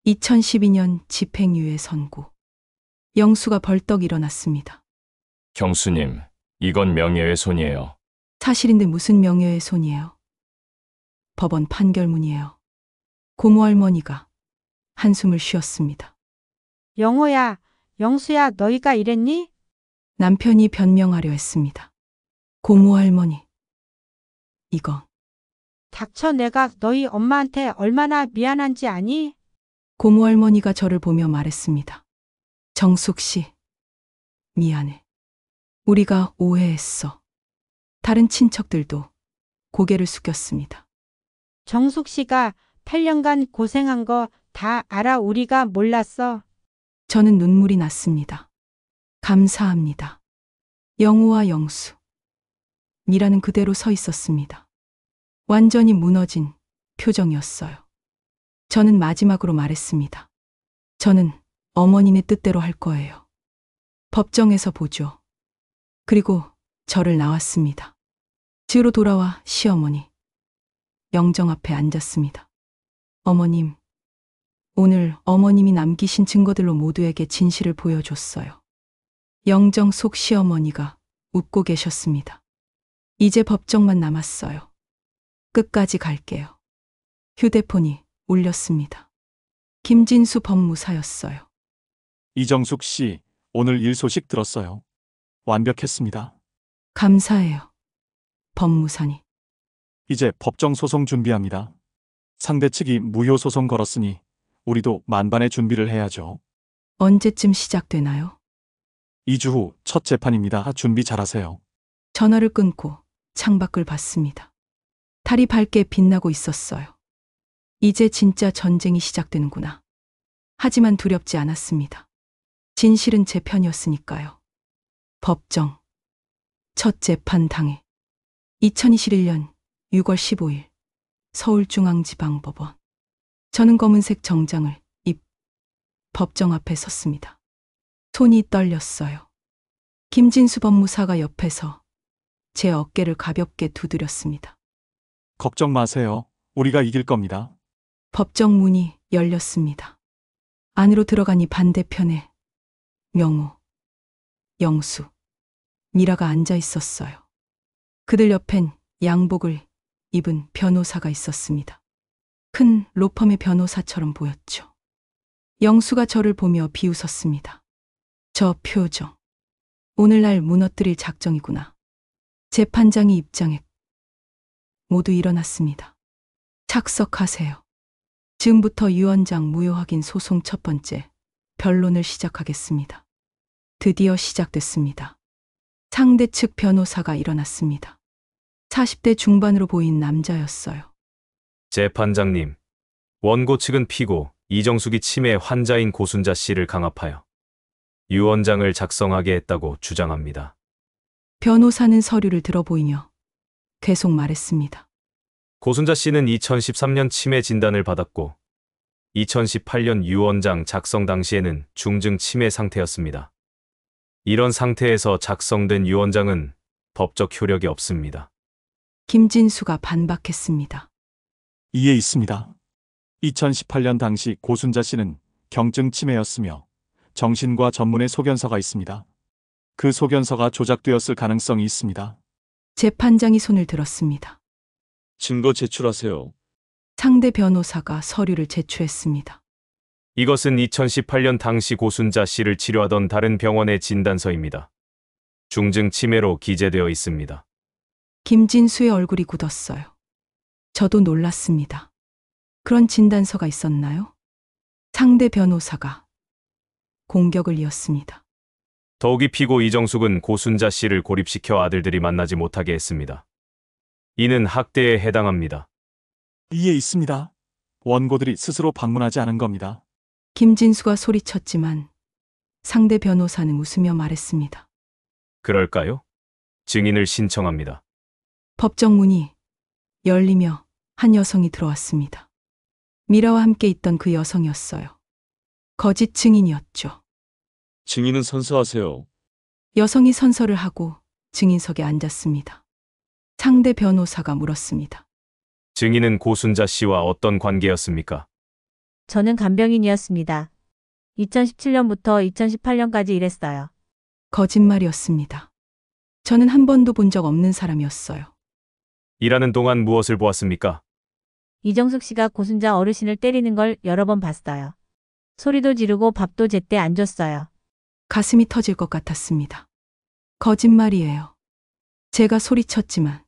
2012년 집행유예 선고. 영수가 벌떡 일어났습니다. 형수님, 이건 명예훼손이에요. 사실인데 무슨 명예훼손이에요? 법원 판결문이에요. 고모 할머니가 한숨을 쉬었습니다. 영호야, 영수야, 너희가 이랬니? 남편이 변명하려 했습니다. 고모 할머니, 이건 닥쳐, 내가 너희 엄마한테 얼마나 미안한지 아니? 고모 할머니가 저를 보며 말했습니다. 정숙 씨, 미안해. 우리가 오해했어. 다른 친척들도 고개를 숙였습니다. 정숙 씨가 8년간 고생한 거 다 알아. 우리가 몰랐어. 저는 눈물이 났습니다. 감사합니다. 영호와 영수. 미라는 그대로 서 있었습니다. 완전히 무너진 표정이었어요. 저는 마지막으로 말했습니다. 저는 어머님의 뜻대로 할 거예요. 법정에서 보죠. 그리고 저를 나왔습니다. 집으로 돌아와 시어머니 영정 앞에 앉았습니다. 어머님, 오늘 어머님이 남기신 증거들로 모두에게 진실을 보여줬어요. 영정 속 시어머니가 웃고 계셨습니다. 이제 법정만 남았어요. 끝까지 갈게요. 휴대폰이 울렸습니다. 김진수 법무사였어요. 이정숙 씨, 오늘 일 소식 들었어요. 완벽했습니다. 감사해요. 법무사님. 이제 법정 소송 준비합니다. 상대 측이 무효 소송 걸었으니 우리도 만반의 준비를 해야죠. 언제쯤 시작되나요? 2주 후 첫 재판입니다. 준비 잘하세요. 전화를 끊고 창밖을 봤습니다. 달이 밝게 빛나고 있었어요. 이제 진짜 전쟁이 시작되는구나. 하지만 두렵지 않았습니다. 진실은 제 편이었으니까요. 법정. 첫 재판 당일. 2021년 6월 15일. 서울중앙지방법원. 저는 검은색 정장을 법정 앞에 섰습니다. 손이 떨렸어요. 김진수 법무사가 옆에서 제 어깨를 가볍게 두드렸습니다. 걱정 마세요. 우리가 이길 겁니다. 법정 문이 열렸습니다. 안으로 들어가니 반대편에 명호, 영수, 미라가 앉아 있었어요. 그들 옆엔 양복을 입은 변호사가 있었습니다. 큰 로펌의 변호사처럼 보였죠. 영수가 저를 보며 비웃었습니다. 저 표정. 오늘날 무너뜨릴 작정이구나. 재판장이 입장했고 모두 일어났습니다. 착석하세요. 지금부터 유언장 무효 확인 소송 첫 번째 변론을 시작하겠습니다. 드디어 시작됐습니다. 상대 측 변호사가 일어났습니다. 40대 중반으로 보인 남자였어요. 재판장님, 원고 측은 피고 이정숙이 치매 환자인 고순자 씨를 강압하여 유언장을 작성하게 했다고 주장합니다. 변호사는 서류를 들어보이며 계속 말했습니다. 고순자 씨는 2013년 치매 진단을 받았고 2018년 유언장 작성 당시에는 중증 치매 상태였습니다. 이런 상태에서 작성된 유언장은 법적 효력이 없습니다. 김진수가 반박했습니다. 이에 있습니다. 2018년 당시 고순자 씨는 경증 치매였으며 정신과 전문의 소견서가 있습니다. 그 소견서가 조작되었을 가능성이 있습니다. 재판장이 손을 들었습니다. 증거 제출하세요. 상대 변호사가 서류를 제출했습니다. 이것은 2018년 당시 고순자 씨를 치료하던 다른 병원의 진단서입니다. 중증 치매로 기재되어 있습니다. 김진수의 얼굴이 굳었어요. 저도 놀랐습니다. 그런 진단서가 있었나요? 상대 변호사가 공격을 이었습니다. 더욱이 피고 이정숙은 고순자 씨를 고립시켜 아들들이 만나지 못하게 했습니다. 이는 학대에 해당합니다. 이에 있습니다. 원고들이 스스로 방문하지 않은 겁니다. 김진수가 소리쳤지만 상대 변호사는 웃으며 말했습니다. 그럴까요? 증인을 신청합니다. 법정 문이 열리며 한 여성이 들어왔습니다. 미라와 함께 있던 그 여성이었어요. 거짓 증인이었죠. 증인은 선서하세요. 여성이 선서를 하고 증인석에 앉았습니다. 상대 변호사가 물었습니다. 증인은 고순자 씨와 어떤 관계였습니까? 저는 간병인이었습니다. 2017년부터 2018년까지 일했어요. 거짓말이었습니다. 저는 한 번도 본 적 없는 사람이었어요. 일하는 동안 무엇을 보았습니까? 이정숙 씨가 고순자 어르신을 때리는 걸 여러 번 봤어요. 소리도 지르고 밥도 제때 안 줬어요. 가슴이 터질 것 같았습니다. 거짓말이에요. 제가 소리쳤지만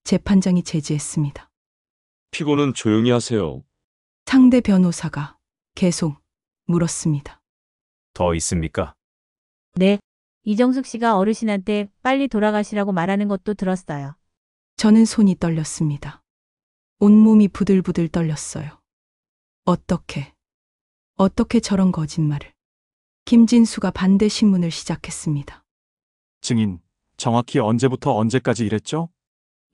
재판장이 제지했습니다. 피고는 조용히 하세요. 상대 변호사가 계속 물었습니다. 더 있습니까? 네. 이정숙 씨가 어르신한테 빨리 돌아가시라고 말하는 것도 들었어요. 저는 손이 떨렸습니다. 온몸이 부들부들 떨렸어요. 어떻게 저런 거짓말을. 김진수가 반대 신문을 시작했습니다. 증인, 정확히 언제부터 언제까지 일했죠?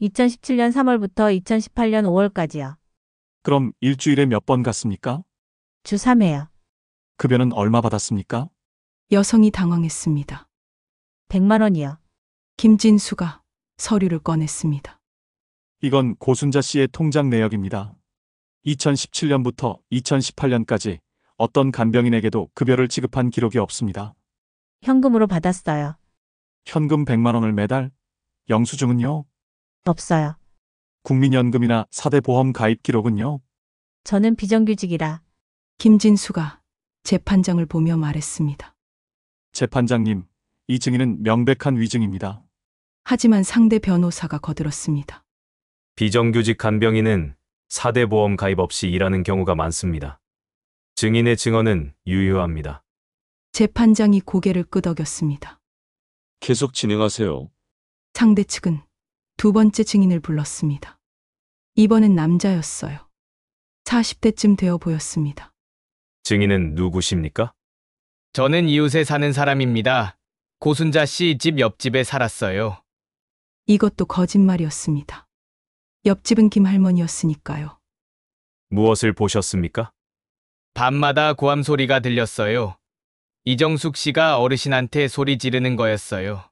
2017년 3월부터 2018년 5월까지요. 그럼 일주일에 몇 번 갔습니까? 주 3회요. 급여는 얼마 받았습니까? 여성이 당황했습니다. 100만 원이요. 김진수가 서류를 꺼냈습니다. 이건 고순자 씨의 통장 내역입니다. 2017년부터 2018년까지 어떤 간병인에게도 급여를 지급한 기록이 없습니다. 현금으로 받았어요. 현금 100만 원을 매달? 영수증은요? 없어요. 국민연금이나 4대 보험 가입 기록은요? 저는 비정규직이라. 김진수가 재판장을 보며 말했습니다. 재판장님, 이 증인은 명백한 위증입니다. 하지만 상대 변호사가 거들었습니다. 비정규직 간병인은 4대 보험 가입 없이 일하는 경우가 많습니다. 증인의 증언은 유효합니다. 재판장이 고개를 끄덕였습니다. 계속 진행하세요. 상대 측은 두 번째 증인을 불렀습니다. 이번엔 남자였어요. 40대쯤 되어 보였습니다. 증인은 누구십니까? 저는 이웃에 사는 사람입니다. 고순자 씨 집 옆집에 살았어요. 이것도 거짓말이었습니다. 옆집은 김할머니였으니까요. 무엇을 보셨습니까? 밤마다 고함 소리가 들렸어요. 이정숙 씨가 어르신한테 소리 지르는 거였어요.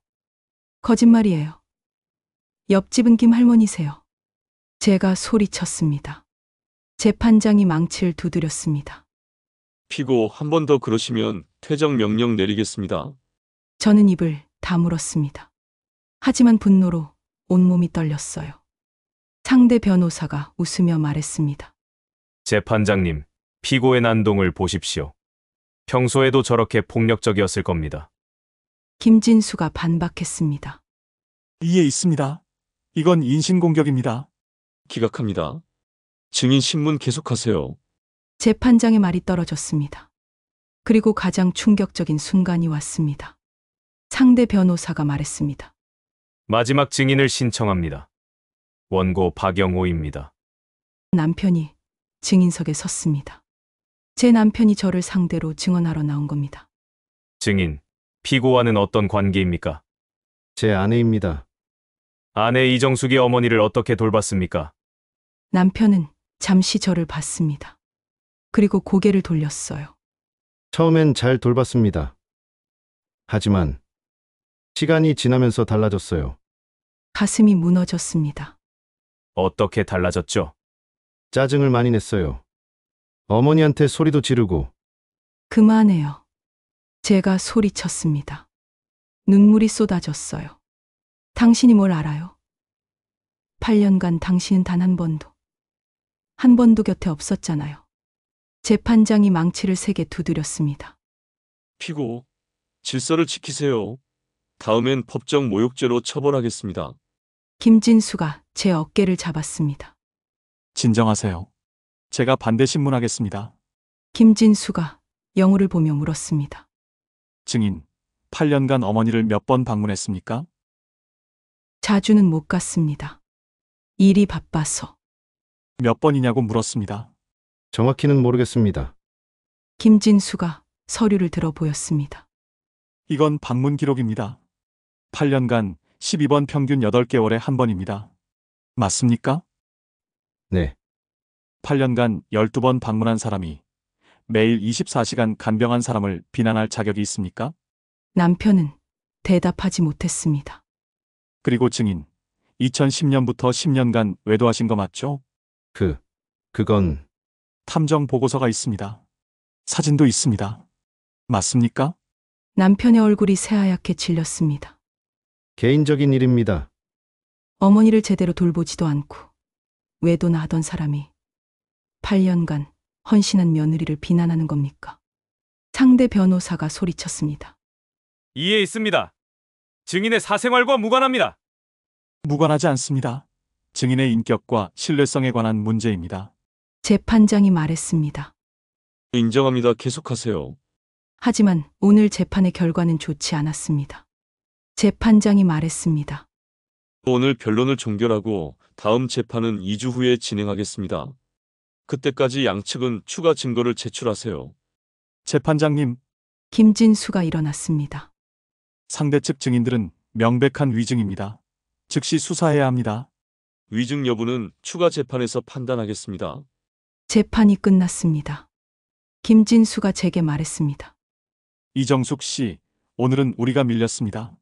거짓말이에요. 옆집은 김할머니세요. 제가 소리쳤습니다. 재판장이 망치를 두드렸습니다. 피고 한 번 더 그러시면 퇴정 명령 내리겠습니다. 저는 입을 다물었습니다. 하지만 분노로 온몸이 떨렸어요. 상대 변호사가 웃으며 말했습니다. 재판장님, 피고의 난동을 보십시오. 평소에도 저렇게 폭력적이었을 겁니다. 김진수가 반박했습니다. 이해 있습니다. 이건 인신공격입니다. 기각합니다. 증인 신문 계속하세요. 재판장의 말이 떨어졌습니다. 그리고 가장 충격적인 순간이 왔습니다. 상대 변호사가 말했습니다. 마지막 증인을 신청합니다. 원고 박영호입니다. 남편이 증인석에 섰습니다. 제 남편이 저를 상대로 증언하러 나온 겁니다. 증인, 피고와는 어떤 관계입니까? 제 아내입니다. 아내 이정숙이 어머니를 어떻게 돌봤습니까? 남편은 잠시 저를 봤습니다. 그리고 고개를 돌렸어요. 처음엔 잘 돌봤습니다. 하지만 시간이 지나면서 달라졌어요. 가슴이 무너졌습니다. 어떻게 달라졌죠? 짜증을 많이 냈어요. 어머니한테 소리도 지르고. 그만해요. 제가 소리쳤습니다. 눈물이 쏟아졌어요. 당신이 뭘 알아요? 8년간 당신은 단 한 번도 곁에 없었잖아요. 재판장이 망치를 세게 두드렸습니다. 피고, 질서를 지키세요. 다음엔 법정 모욕죄로 처벌하겠습니다. 김진수가 제 어깨를 잡았습니다. 진정하세요. 제가 반대 신문하겠습니다. 김진수가 영우를 보며 물었습니다. 증인, 8년간 어머니를 몇 번 방문했습니까? 자주는 못 갔습니다. 일이 바빠서. 몇 번이냐고 물었습니다. 정확히는 모르겠습니다. 김진수가 서류를 들어 보였습니다. 이건 방문 기록입니다. 8년간 12번 평균 8개월에 한 번입니다. 맞습니까? 네. 8년간 12번 방문한 사람이 매일 24시간 간병한 사람을 비난할 자격이 있습니까? 남편은 대답하지 못했습니다. 그리고 증인, 2010년부터 10년간 외도하신 거 맞죠? 그건 탐정 보고서가 있습니다. 사진도 있습니다. 맞습니까? 남편의 얼굴이 새하얗게 질렸습니다. 개인적인 일입니다. 어머니를 제대로 돌보지도 않고 외도나 하던 사람이 8년간 헌신한 며느리를 비난하는 겁니까? 상대 변호사가 소리쳤습니다. 이해 있습니다. 증인의 사생활과 무관합니다. 무관하지 않습니다. 증인의 인격과 신뢰성에 관한 문제입니다. 재판장이 말했습니다. 인정합니다. 계속하세요. 하지만 오늘 재판의 결과는 좋지 않았습니다. 재판장이 말했습니다. 오늘 변론을 종결하고 다음 재판은 2주 후에 진행하겠습니다. 그때까지 양측은 추가 증거를 제출하세요. 재판장님, 김진수가 일어났습니다. 상대 측 증인들은 명백한 위증입니다. 즉시 수사해야 합니다. 위증 여부는 추가 재판에서 판단하겠습니다. 재판이 끝났습니다. 김진수가 제게 말했습니다. 이정숙 씨, 오늘은 우리가 밀렸습니다.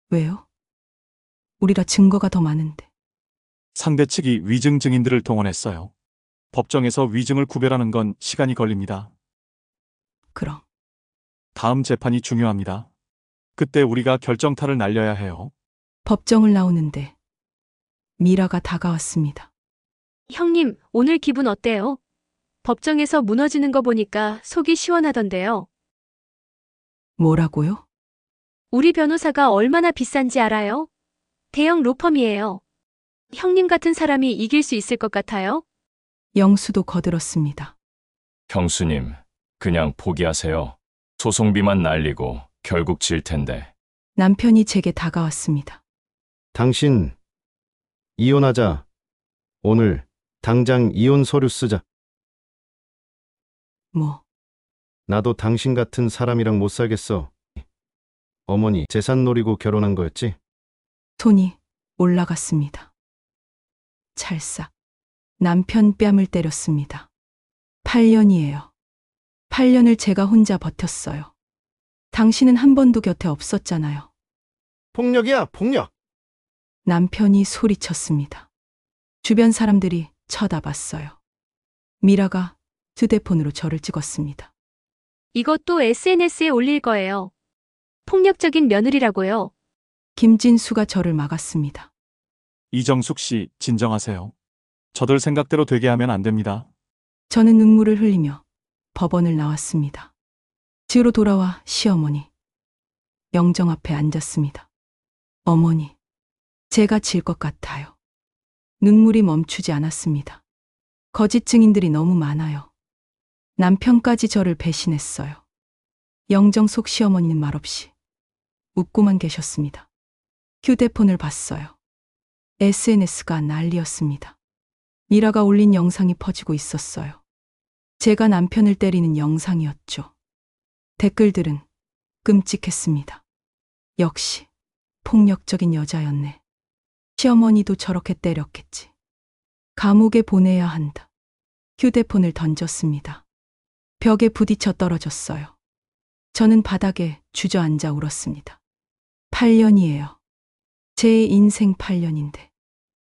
왜요? 우리라 증거가 더 많은데. 상대 측이 위증 증인들을 동원했어요. 법정에서 위증을 구별하는 건 시간이 걸립니다. 그럼 다음 재판이 중요합니다. 그때 우리가 결정타를 날려야 해요. 법정을 나오는데 미라가 다가왔습니다. 형님, 오늘 기분 어때요? 법정에서 무너지는 거 보니까 속이 시원하던데요. 뭐라고요? 우리 변호사가 얼마나 비싼지 알아요? 대형 로펌이에요. 형님 같은 사람이 이길 수 있을 것 같아요? 영수도 거들었습니다. 형수님, 그냥 포기하세요. 소송비만 날리고 결국 질 텐데. 남편이 제게 다가왔습니다. 당신 이혼하자. 오늘 당장 이혼 서류 쓰자. 뭐, 나도 당신 같은 사람이랑 못 살겠어. 어머니 재산 노리고 결혼한 거였지? 손이 올라갔습니다. 찰싹. 남편 뺨을 때렸습니다. 8년이에요. 8년을 제가 혼자 버텼어요. 당신은 한 번도 곁에 없었잖아요. 폭력이야, 폭력. 남편이 소리쳤습니다. 주변 사람들이 쳐다봤어요. 미라가 휴대폰으로 저를 찍었습니다. 이것도 SNS에 올릴 거예요. 폭력적인 며느리라고요. 김진수가 저를 막았습니다. 이정숙 씨, 진정하세요. 저들 생각대로 되게 하면 안 됩니다. 저는 눈물을 흘리며 법원을 나왔습니다. 집으로 돌아와 시어머니, 영정 앞에 앉았습니다. 어머니, 제가 질 것 같아요. 눈물이 멈추지 않았습니다. 거짓 증인들이 너무 많아요. 남편까지 저를 배신했어요. 영정 속 시어머니는 말없이 웃고만 계셨습니다. 휴대폰을 봤어요. SNS가 난리였습니다. 미라가 올린 영상이 퍼지고 있었어요. 제가 남편을 때리는 영상이었죠. 댓글들은 끔찍했습니다. 역시 폭력적인 여자였네. 시어머니도 저렇게 때렸겠지. 감옥에 보내야 한다. 휴대폰을 던졌습니다. 벽에 부딪혀 떨어졌어요. 저는 바닥에 주저앉아 울었습니다. 8년이에요. 제 인생 8년인데.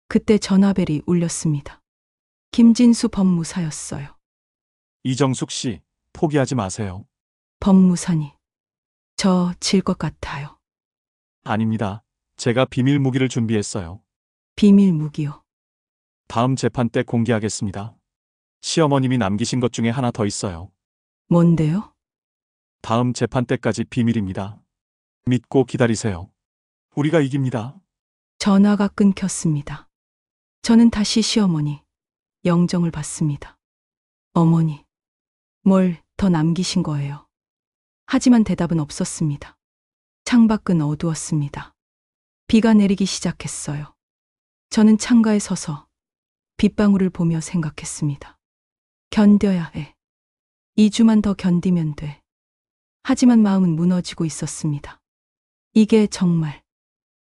그때 전화벨이 울렸습니다. 김진수 법무사였어요. 이정숙 씨, 포기하지 마세요. 법무사니, 저 질 것 같아요. 아닙니다. 제가 비밀 무기를 준비했어요. 비밀 무기요. 다음 재판 때 공개하겠습니다. 시어머님이 남기신 것 중에 하나 더 있어요. 뭔데요? 다음 재판 때까지 비밀입니다. 믿고 기다리세요. 우리가 이깁니다. 전화가 끊겼습니다. 저는 다시 시어머니, 영정을 봤습니다. 어머니, 뭘 더 남기신 거예요? 하지만 대답은 없었습니다. 창밖은 어두웠습니다. 비가 내리기 시작했어요. 저는 창가에 서서 빗방울을 보며 생각했습니다. 견뎌야 해. 2주만 더 견디면 돼. 하지만 마음은 무너지고 있었습니다. 이게 정말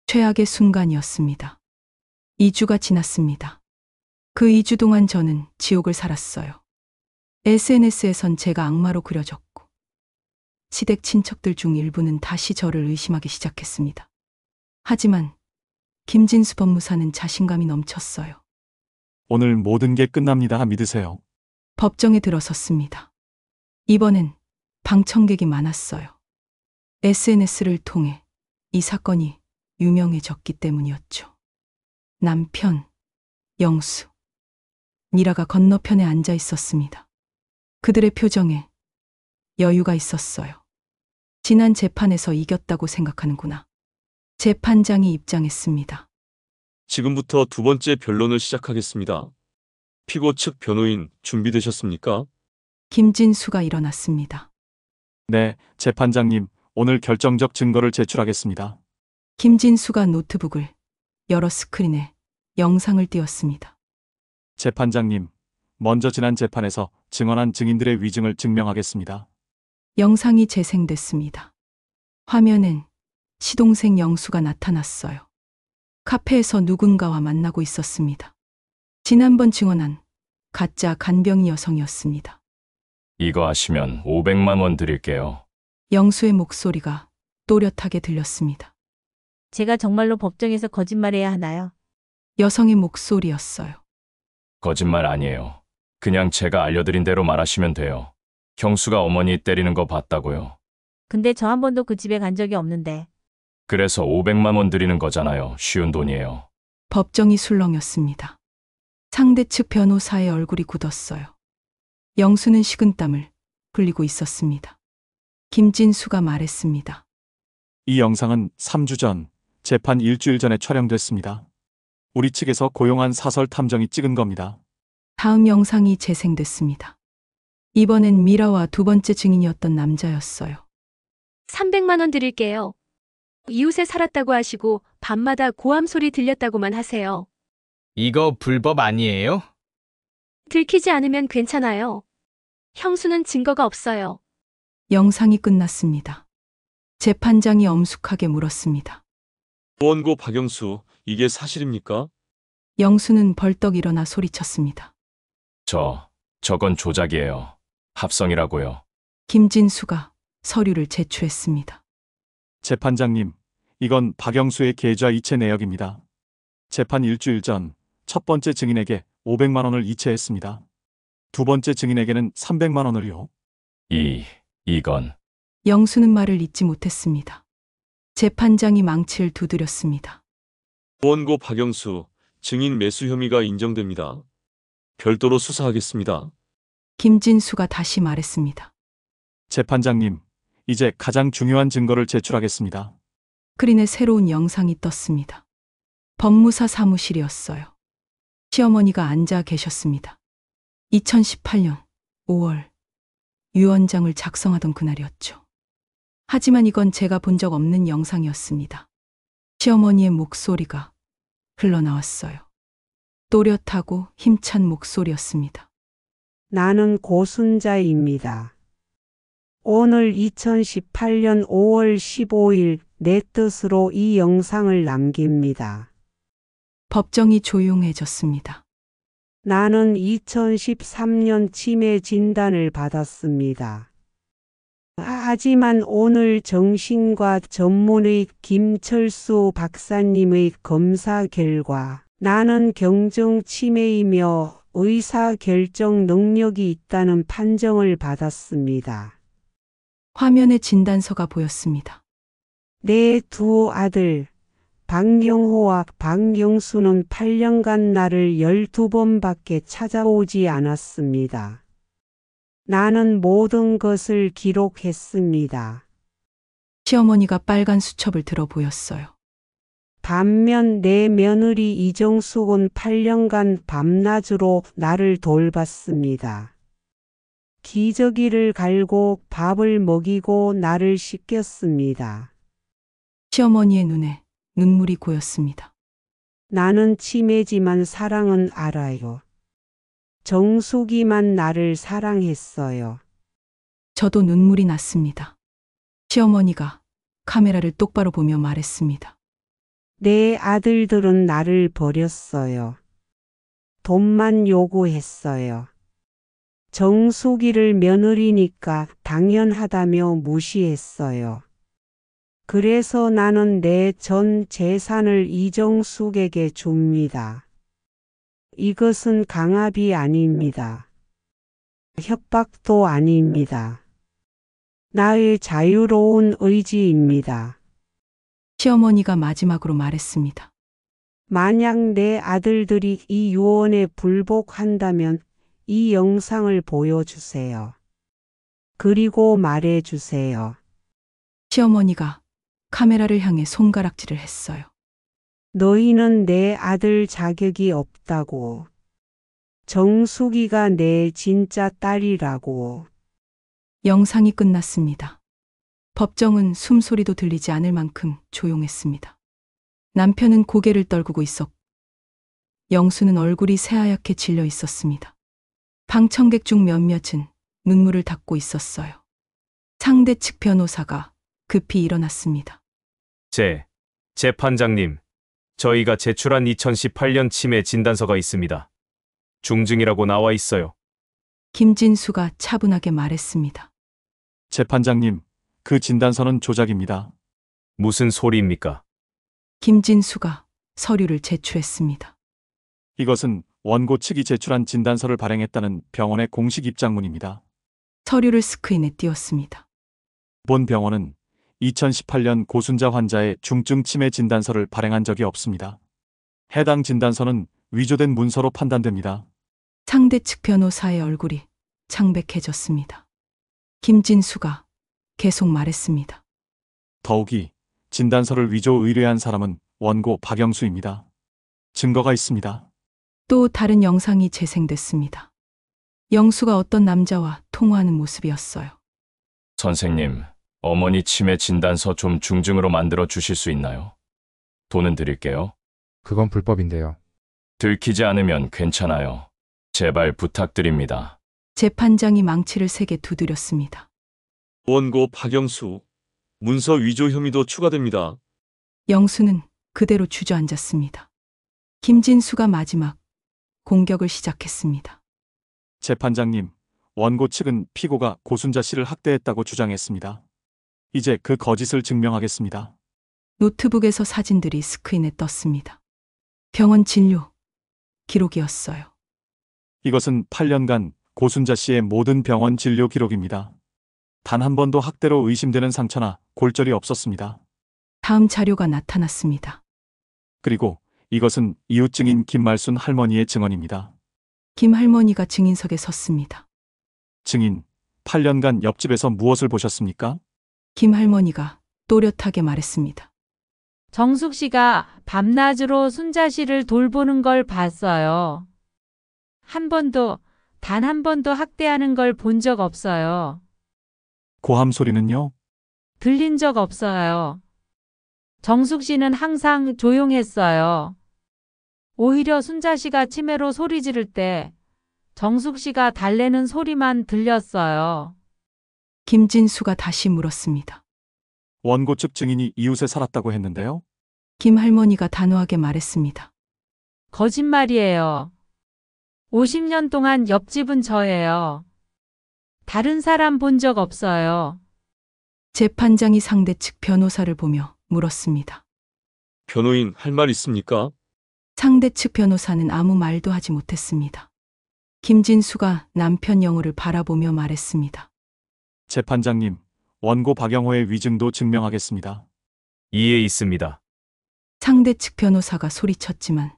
최악의 순간이었습니다. 2주가 지났습니다. 그 2주 동안 저는 지옥을 살았어요. SNS에선 제가 악마로 그려졌고, 시댁 친척들 중 일부는 다시 저를 의심하기 시작했습니다. 하지만 김진수 법무사는 자신감이 넘쳤어요. 오늘 모든 게 끝납니다. 믿으세요. 법정에 들어섰습니다. 이번엔 방청객이 많았어요. SNS를 통해 이 사건이 유명해졌기 때문이었죠. 남편, 영수, 미라가 건너편에 앉아 있었습니다. 그들의 표정에 여유가 있었어요. 지난 재판에서 이겼다고 생각하는구나. 재판장이 입장했습니다. 지금부터 두 번째 변론을 시작하겠습니다. 피고 측 변호인 준비되셨습니까? 김진수가 일어났습니다. 네, 재판장님, 오늘 결정적 증거를 제출하겠습니다. 김진수가 노트북을 열어 스크린에 영상을 띄웠습니다. 재판장님, 먼저 지난 재판에서 증언한 증인들의 위증을 증명하겠습니다. 영상이 재생됐습니다. 화면엔 시동생 영수가 나타났어요. 카페에서 누군가와 만나고 있었습니다. 지난번 증언한 가짜 간병인 여성이었습니다. 이거 하시면 500만 원 드릴게요. 영수의 목소리가 또렷하게 들렸습니다. 제가 정말로 법정에서 거짓말해야 하나요? 여성의 목소리였어요. 거짓말 아니에요. 그냥 제가 알려드린 대로 말하시면 돼요. 형수가 어머니 때리는 거 봤다고요. 근데 저 한 번도 그 집에 간 적이 없는데. 그래서 500만 원 드리는 거잖아요. 쉬운 돈이에요. 법정이 술렁였습니다. 상대 측 변호사의 얼굴이 굳었어요. 영수는 식은땀을 흘리고 있었습니다. 김진수가 말했습니다. 이 영상은 3주 전, 재판 일주일 전에 촬영됐습니다. 우리 측에서 고용한 사설 탐정이 찍은 겁니다. 다음 영상이 재생됐습니다. 이번엔 미라와 두 번째 증인이었던 남자였어요. 300만 원 드릴게요. 이웃에 살았다고 하시고 밤마다 고함 소리 들렸다고만 하세요. 이거 불법 아니에요? 들키지 않으면 괜찮아요. 형수는 증거가 없어요. 영상이 끝났습니다. 재판장이 엄숙하게 물었습니다. 원고 박영수, 이게 사실입니까? 영수는 벌떡 일어나 소리쳤습니다. 저건 조작이에요. 합성이라고요. 김진수가 서류를 제출했습니다. 재판장님, 이건 박영수의 계좌 이체 내역입니다. 재판 일주일 전 첫 번째 증인에게 500만 원을 이체했습니다. 두 번째 증인에게는 300만 원을요. 이건 영수는 말을 잇지 못했습니다. 재판장이 망치를 두드렸습니다. 원고 박영수, 증인 매수 혐의가 인정됩니다. 별도로 수사하겠습니다. 김진수가 다시 말했습니다. 재판장님, 이제 가장 중요한 증거를 제출하겠습니다. 스크린에 새로운 영상이 떴습니다. 법무사 사무실이었어요. 시어머니가 앉아 계셨습니다. 2018년 5월 유언장을 작성하던 그날이었죠. 하지만 이건 제가 본 적 없는 영상이었습니다. 시어머니의 목소리가 흘러나왔어요. 또렷하고 힘찬 목소리였습니다. 나는 고순자입니다. 오늘 2018년 5월 15일 내 뜻으로 이 영상을 남깁니다. 법정이 조용해졌습니다. 나는 2013년 치매 진단을 받았습니다. 하지만 오늘 정신과 전문의 김철수 박사님의 검사 결과 나는 경증 치매이며 의사 결정 능력이 있다는 판정을 받았습니다. 화면에 진단서가 보였습니다. 내 두 아들 박영호와 박영수는 8년간 나를 12번밖에 찾아오지 않았습니다. 나는 모든 것을 기록했습니다. 시어머니가 빨간 수첩을 들어 보였어요. 반면 내 며느리 이정숙은 8년간 밤낮으로 나를 돌봤습니다. 기저귀를 갈고 밥을 먹이고 나를 씻겼습니다. 시어머니의 눈에 눈물이 고였습니다. 나는 치매지만 사랑은 알아요. 정숙이만 나를 사랑했어요. 저도 눈물이 났습니다. 시어머니가 카메라를 똑바로 보며 말했습니다. 내 아들들은 나를 버렸어요. 돈만 요구했어요. 정숙이를 며느리니까 당연하다며 무시했어요. 그래서 나는 내 전 재산을 이정숙에게 줍니다. 이것은 강압이 아닙니다. 협박도 아닙니다. 나의 자유로운 의지입니다. 시어머니가 마지막으로 말했습니다. 만약 내 아들들이 이 유언에 불복한다면 이 영상을 보여주세요. 그리고 말해주세요. 시어머니가 카메라를 향해 손가락질을 했어요. 너희는 내 아들 자격이 없다고. 정숙이가 내 진짜 딸이라고. 영상이 끝났습니다. 법정은 숨소리도 들리지 않을 만큼 조용했습니다. 남편은 고개를 떨구고 있었고 영수는 얼굴이 새하얗게 질려 있었습니다. 방청객 중 몇몇은 눈물을 닦고 있었어요. 상대 측 변호사가 급히 일어났습니다. 재판장님, 저희가 제출한 2018년 치매 진단서가 있습니다. 중증이라고 나와 있어요. 김진수가 차분하게 말했습니다. 재판장님, 그 진단서는 조작입니다. 무슨 소리입니까? 김진수가 서류를 제출했습니다. 이것은 원고 측이 제출한 진단서를 발행했다는 병원의 공식 입장문입니다. 서류를 스크린에 띄웠습니다. 본 병원은 2018년 고순자 환자의 중증 치매 진단서를 발행한 적이 없습니다. 해당 진단서는 위조된 문서로 판단됩니다. 상대 측 변호사의 얼굴이 창백해졌습니다. 김진수가 계속 말했습니다. 더욱이 진단서를 위조 의뢰한 사람은 원고 박영수입니다. 증거가 있습니다. 또 다른 영상이 재생됐습니다. 영수가 어떤 남자와 통화하는 모습이었어요. 선생님, 어머니 치매 진단서 좀 중증으로 만들어 주실 수 있나요? 돈은 드릴게요. 그건 불법인데요. 들키지 않으면 괜찮아요. 제발 부탁드립니다. 재판장이 망치를 3개 두드렸습니다. 원고 박영수, 문서 위조 혐의도 추가됩니다. 영수는 그대로 주저앉았습니다. 김진수가 마지막 공격을 시작했습니다. 재판장님, 원고 측은 피고가 고순자 씨를 학대했다고 주장했습니다. 이제 그 거짓을 증명하겠습니다. 노트북에서 사진들이 스크린에 떴습니다. 병원 진료 기록이었어요. 이것은 8년간 고순자 씨의 모든 병원 진료 기록입니다. 단 한 번도 학대로 의심되는 상처나 골절이 없었습니다. 다음 자료가 나타났습니다. 그리고 이것은 이웃 증인 김말순 할머니의 증언입니다. 김 할머니가 증인석에 섰습니다. 증인, 8년간 옆집에서 무엇을 보셨습니까? 김 할머니가 또렷하게 말했습니다. 정숙 씨가 밤낮으로 순자 씨를 돌보는 걸 봤어요. 단 한 번도 학대하는 걸 본 적 없어요. 고함 소리는요? 들린 적 없어요. 정숙 씨는 항상 조용했어요. 오히려 순자 씨가 치매로 소리 지를 때 정숙 씨가 달래는 소리만 들렸어요. 김진수가 다시 물었습니다. 원고 측 증인이 이웃에 살았다고 했는데요. 김 할머니가 단호하게 말했습니다. 거짓말이에요. 50년 동안 옆집은 저예요. 다른 사람 본 적 없어요. 재판장이 상대 측 변호사를 보며 물었습니다. 변호인 할 말 있습니까? 상대 측 변호사는 아무 말도 하지 못했습니다. 김진수가 남편 영호를 바라보며 말했습니다. 재판장님, 원고 박영호의 위증도 증명하겠습니다. 이해 있습니다. 상대 측 변호사가 소리쳤지만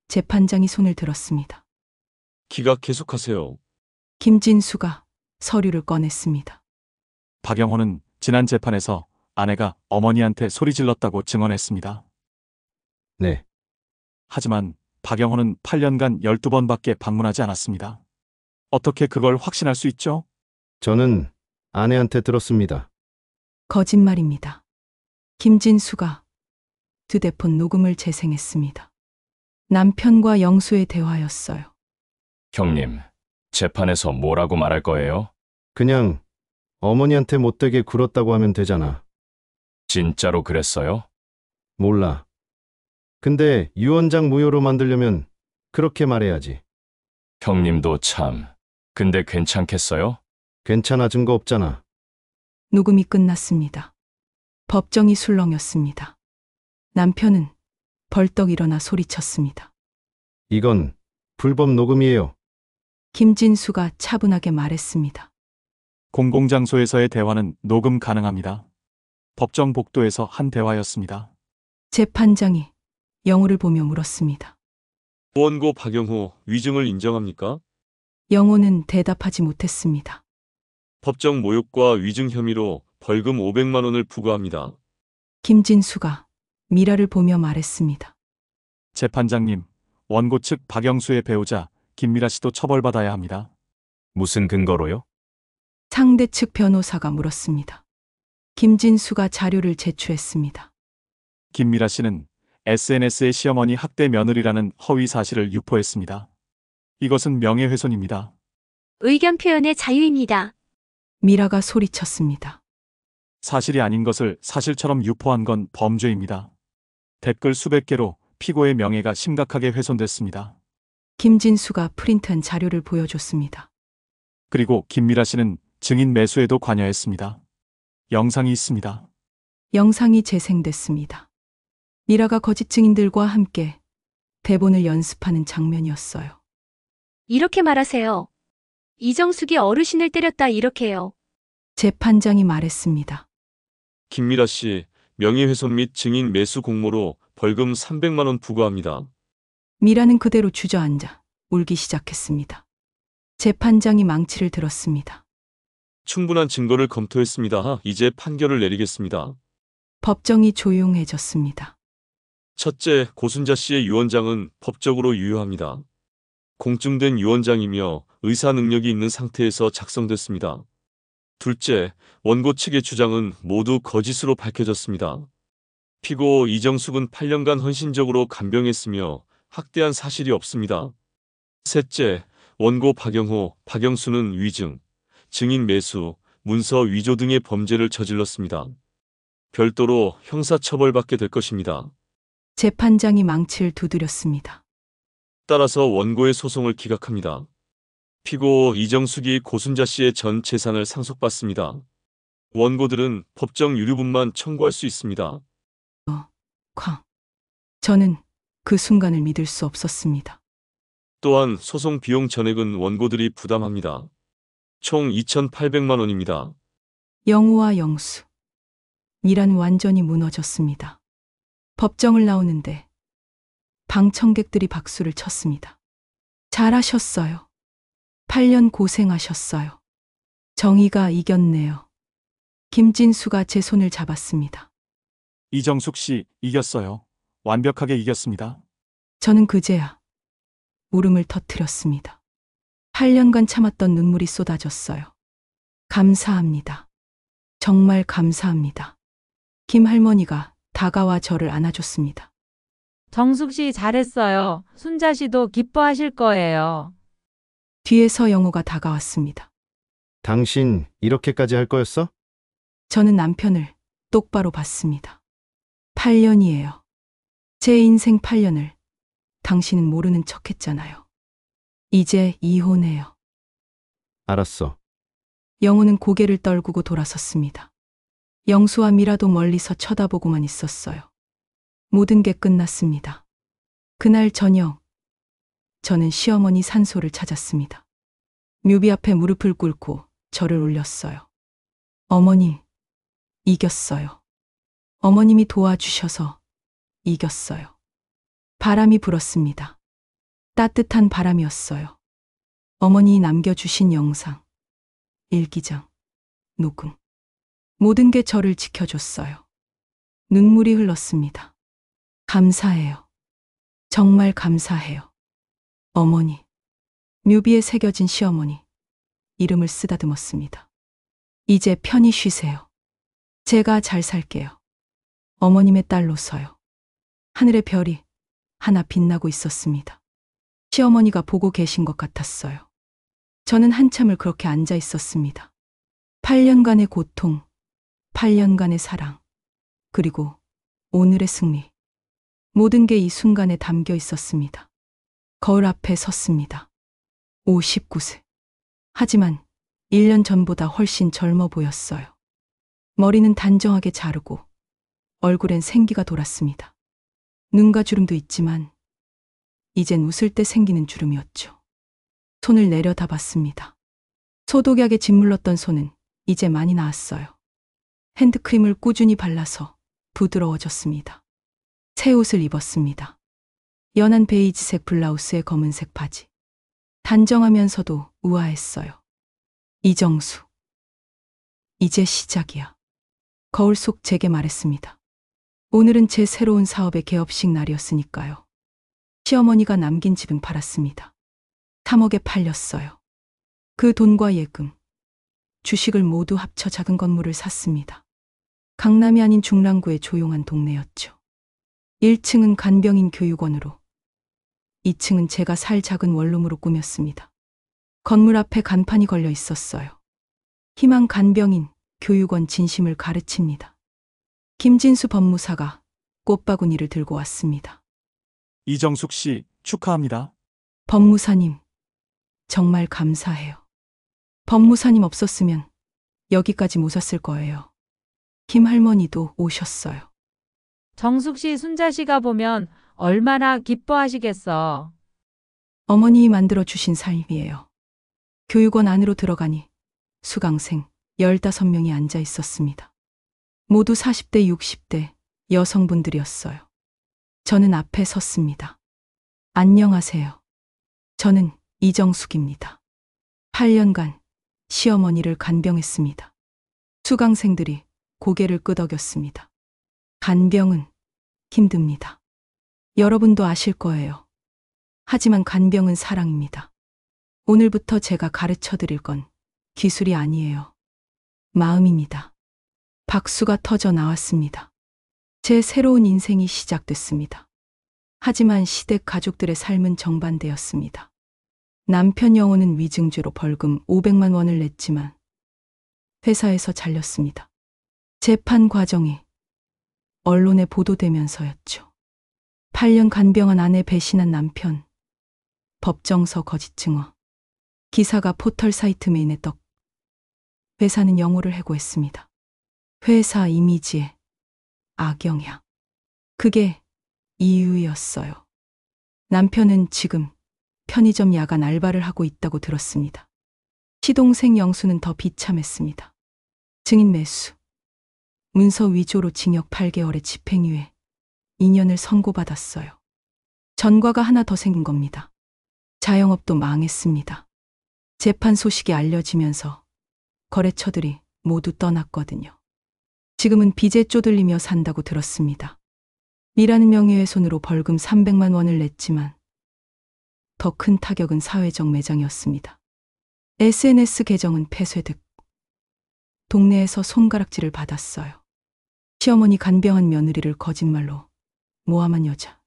재판장이 손을 들었습니다. 기각 계속하세요. 김진수가 서류를 꺼냈습니다. 박영호는 지난 재판에서 아내가 어머니한테 소리 질렀다고 증언했습니다. 네. 하지만 박영호는 8년간 12번밖에 방문하지 않았습니다. 어떻게 그걸 확신할 수 있죠? 저는 아내한테 들었습니다. 거짓말입니다. 김진수가 휴대폰 녹음을 재생했습니다. 남편과 영수의 대화였어요. 형님, 재판에서 뭐라고 말할 거예요? 그냥 어머니한테 못되게 굴었다고 하면 되잖아. 진짜로 그랬어요? 몰라. 근데 유언장 무효로 만들려면 그렇게 말해야지. 형님도 참. 근데 괜찮겠어요? 괜찮아, 증거 없잖아. 녹음이 끝났습니다. 법정이 술렁였습니다. 남편은 벌떡 일어나 소리쳤습니다. 이건 불법 녹음이에요. 김진수가 차분하게 말했습니다. 공공장소에서의 대화는 녹음 가능합니다. 법정 복도에서 한 대화였습니다. 재판장이 영호를 보며 물었습니다. 원고 박영호 위증을 인정합니까? 영호는 대답하지 못했습니다. 법정 모욕과 위증 혐의로 벌금 500만 원을 부과합니다. 김진수가 미라를 보며 말했습니다. 재판장님, 원고 측 박영수의 배우자 김미라 씨도 처벌받아야 합니다. 무슨 근거로요? 상대 측 변호사가 물었습니다. 김진수가 자료를 제출했습니다. 김미라 씨는 SNS에 시어머니 학대 며느리라는 허위 사실을 유포했습니다. 이것은 명예훼손입니다. 의견 표현의 자유입니다. 미라가 소리쳤습니다. 사실이 아닌 것을 사실처럼 유포한 건 범죄입니다. 댓글 수백 개로 피고의 명예가 심각하게 훼손됐습니다. 김진수가 프린트한 자료를 보여줬습니다. 그리고 김미라 씨는 증인 매수에도 관여했습니다. 영상이 있습니다. 영상이 재생됐습니다. 미라가 거짓 증인들과 함께 대본을 연습하는 장면이었어요. 이렇게 말하세요. 이정숙이 어르신을 때렸다 이렇게요. 재판장이 말했습니다. 김미라 씨, 명예훼손 및 증인 매수 공모로 벌금 300만 원 부과합니다. 미라는 그대로 주저앉아 울기 시작했습니다. 재판장이 망치를 들었습니다. 충분한 증거를 검토했습니다. 이제 판결을 내리겠습니다. 법정이 조용해졌습니다. 첫째, 고순자 씨의 유언장은 법적으로 유효합니다. 공증된 유언장이며 의사 능력이 있는 상태에서 작성됐습니다. 둘째, 원고 측의 주장은 모두 거짓으로 밝혀졌습니다. 피고 이정숙은 8년간 헌신적으로 간병했으며 학대한 사실이 없습니다. 셋째, 원고 박영호, 박영수는 위증, 증인 매수, 문서 위조 등의 범죄를 저질렀습니다. 별도로 형사처벌받게 될 것입니다. 재판장이 망치를 두드렸습니다. 따라서 원고의 소송을 기각합니다. 피고 이정숙이 고순자 씨의 전 재산을 상속받습니다. 원고들은 법정 유류분만 청구할 수 있습니다. 저는 그 순간을 믿을 수 없었습니다. 또한 소송 비용 전액은 원고들이 부담합니다. 총 2,800만 원입니다. 영우와 영수. 미라는 완전히 무너졌습니다. 법정을 나오는데 방청객들이 박수를 쳤습니다. 잘하셨어요. 8년 고생하셨어요. 정의가 이겼네요. 김진수가 제 손을 잡았습니다. 이정숙 씨, 이겼어요. 완벽하게 이겼습니다. 저는 그제야 울음을 터뜨렸습니다. 8년간 참았던 눈물이 쏟아졌어요. 감사합니다. 정말 감사합니다. 김할머니가 다가와 저를 안아줬습니다. 정숙 씨 잘했어요. 순자 씨도 기뻐하실 거예요. 뒤에서 영호가 다가왔습니다. 당신 이렇게까지 할 거였어? 저는 남편을 똑바로 봤습니다. 8년이에요. 제 인생 8년을 당신은 모르는 척 했잖아요. 이제 이혼해요. 알았어. 영호는 고개를 떨구고 돌아섰습니다. 영수와 미라도 멀리서 쳐다보고만 있었어요. 모든 게 끝났습니다. 그날 저녁, 저는 시어머니 산소를 찾았습니다. 묘비 앞에 무릎을 꿇고 저를 울렸어요. 어머님, 이겼어요. 어머님이 도와주셔서 이겼어요. 바람이 불었습니다. 따뜻한 바람이었어요. 어머니 남겨주신 영상, 일기장, 녹음. 모든 게 저를 지켜줬어요. 눈물이 흘렀습니다. 감사해요. 정말 감사해요. 어머니. 묘비에 새겨진 시어머니. 이름을 쓰다듬었습니다. 이제 편히 쉬세요. 제가 잘 살게요. 어머님의 딸로서요. 하늘의 별이 하나 빛나고 있었습니다. 시어머니가 보고 계신 것 같았어요. 저는 한참을 그렇게 앉아 있었습니다. 8년간의 고통, 8년간의 사랑, 그리고 오늘의 승리. 모든 게 이 순간에 담겨 있었습니다. 거울 앞에 섰습니다. 59세. 하지만 1년 전보다 훨씬 젊어 보였어요. 머리는 단정하게 자르고 얼굴엔 생기가 돌았습니다. 눈가 주름도 있지만 이젠 웃을 때 생기는 주름이었죠. 손을 내려다봤습니다. 소독약에 짓물렀던 손은 이제 많이 나았어요. 핸드크림을 꾸준히 발라서 부드러워졌습니다. 새 옷을 입었습니다. 연한 베이지색 블라우스에 검은색 바지. 단정하면서도 우아했어요. 이정수. 이제 시작이야. 거울 속 제게 말했습니다. 오늘은 제 새로운 사업의 개업식 날이었으니까요. 시어머니가 남긴 집은 팔았습니다. 3억에 팔렸어요. 그 돈과 예금, 주식을 모두 합쳐 작은 건물을 샀습니다. 강남이 아닌 중랑구의 조용한 동네였죠. 1층은 간병인 교육원으로, 2층은 제가 살 작은 원룸으로 꾸몄습니다. 건물 앞에 간판이 걸려 있었어요. 희망 간병인 교육원 진심을 가르칩니다. 김진수 법무사가 꽃바구니를 들고 왔습니다. 이정숙 씨, 축하합니다. 법무사님, 정말 감사해요. 법무사님 없었으면 여기까지 못 왔을 거예요. 김 할머니도 오셨어요. 정숙 씨 순자씨가 보면 얼마나 기뻐하시겠어. 어머니 만들어 주신 삶이에요. 교육원 안으로 들어가니 수강생 15명이 앉아 있었습니다. 모두 40대, 60대 여성분들이었어요. 저는 앞에 섰습니다. 안녕하세요. 저는 이정숙입니다. 8년간 시어머니를 간병했습니다. 수강생들이 고개를 끄덕였습니다. 간병은 힘듭니다. 여러분도 아실 거예요. 하지만 간병은 사랑입니다. 오늘부터 제가 가르쳐 드릴 건 기술이 아니에요. 마음입니다. 박수가 터져 나왔습니다. 제 새로운 인생이 시작됐습니다. 하지만 시댁 가족들의 삶은 정반대였습니다. 남편 영호는 위증죄로 벌금 500만 원을 냈지만 회사에서 잘렸습니다. 재판 과정이 언론에 보도되면서였죠. 8년 간병한 아내 배신한 남편, 법정서 거짓 증거, 기사가 포털 사이트 메인에 떡. 회사는 영호를 해고했습니다. 회사 이미지에 악영향. 그게 이유였어요. 남편은 지금 편의점 야간 알바를 하고 있다고 들었습니다. 시동생 영수는 더 비참했습니다. 증인 매수, 문서 위조로 징역 8개월의 집행유예, 2년을 선고받았어요. 전과가 하나 더 생긴 겁니다. 자영업도 망했습니다. 재판 소식이 알려지면서 거래처들이 모두 떠났거든요. 지금은 빚에 쪼들리며 산다고 들었습니다. 미라는 명예훼손으로 벌금 300만 원을 냈지만 더 큰 타격은 사회적 매장이었습니다. SNS 계정은 폐쇄됐고 동네에서 손가락질을 받았어요. 시어머니 간병한 며느리를 거짓말로 모함한 여자.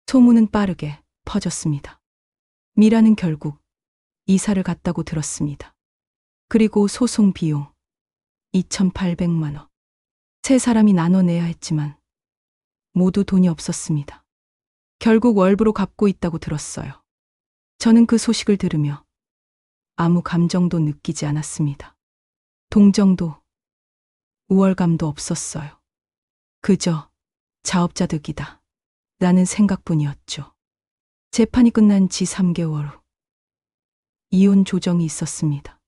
소문은 빠르게 퍼졌습니다. 미라는 결국 이사를 갔다고 들었습니다. 그리고 소송 비용 2,800만 원. 세 사람이 나눠내야 했지만 모두 돈이 없었습니다. 결국 월부로 갚고 있다고 들었어요. 저는 그 소식을 들으며 아무 감정도 느끼지 않았습니다. 동정도 우월감도 없었어요. 그저 자업자득이다 라는 생각뿐이었죠. 재판이 끝난 지 3개월 후 이혼 조정이 있었습니다.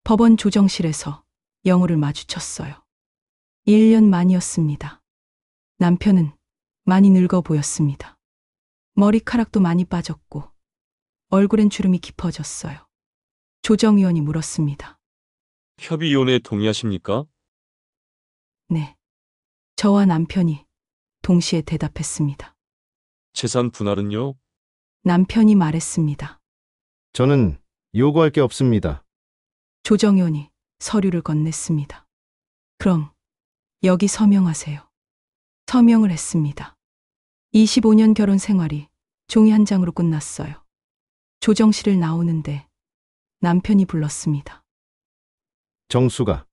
법원 조정실에서 영호를 마주쳤어요. 1년 만이었습니다. 남편은 많이 늙어 보였습니다. 머리카락도 많이 빠졌고 얼굴엔 주름이 깊어졌어요. 조정위원이 물었습니다. 협의이혼에 동의하십니까? 네. 저와 남편이 동시에 대답했습니다. 재산 분할은요? 남편이 말했습니다. 저는 요구할 게 없습니다. 조정위원이 서류를 건넸습니다. 그럼 여기 서명하세요. 서명을 했습니다. 25년 결혼 생활이 종이 한 장으로 끝났어요. 조정실을 나오는데 남편이 불렀습니다. 정수가.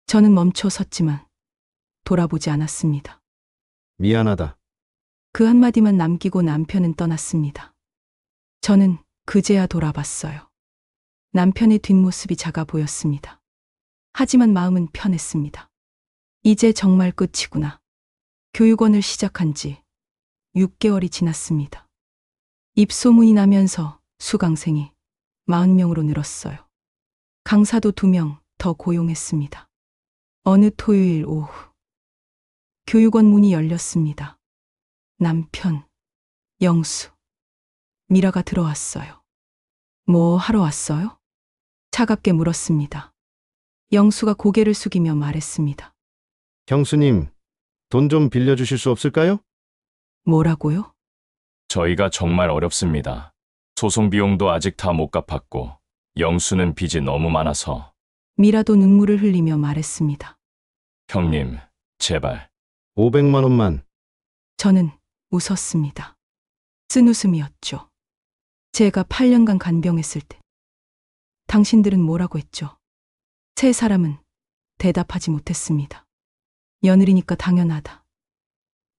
저는 멈춰 섰지만 돌아보지 않았습니다. 미안하다. 그 한마디만 남기고 남편은 떠났습니다. 저는 그제야 돌아봤어요. 남편의 뒷모습이 작아 보였습니다. 하지만 마음은 편했습니다. 이제 정말 끝이구나. 교육원을 시작한 지 6개월이 지났습니다. 입소문이 나면서 수강생이 40명으로 늘었어요. 강사도 2명 더 고용했습니다. 어느 토요일 오후 교육원 문이 열렸습니다. 남편, 영수, 미라가 들어왔어요. 뭐 하러 왔어요? 차갑게 물었습니다. 영수가 고개를 숙이며 말했습니다. 형수님, 돈 좀 빌려주실 수 없을까요? 뭐라고요? 저희가 정말 어렵습니다. 소송 비용도 아직 다 못 갚았고 영수는 빚이 너무 많아서. 미라도 눈물을 흘리며 말했습니다. 형님, 제발. 500만 원만. 저는 웃었습니다. 쓴웃음이었죠. 제가 8년간 간병했을 때 당신들은 뭐라고 했죠? 세 사람은 대답하지 못했습니다. 며느리니까 당연하다.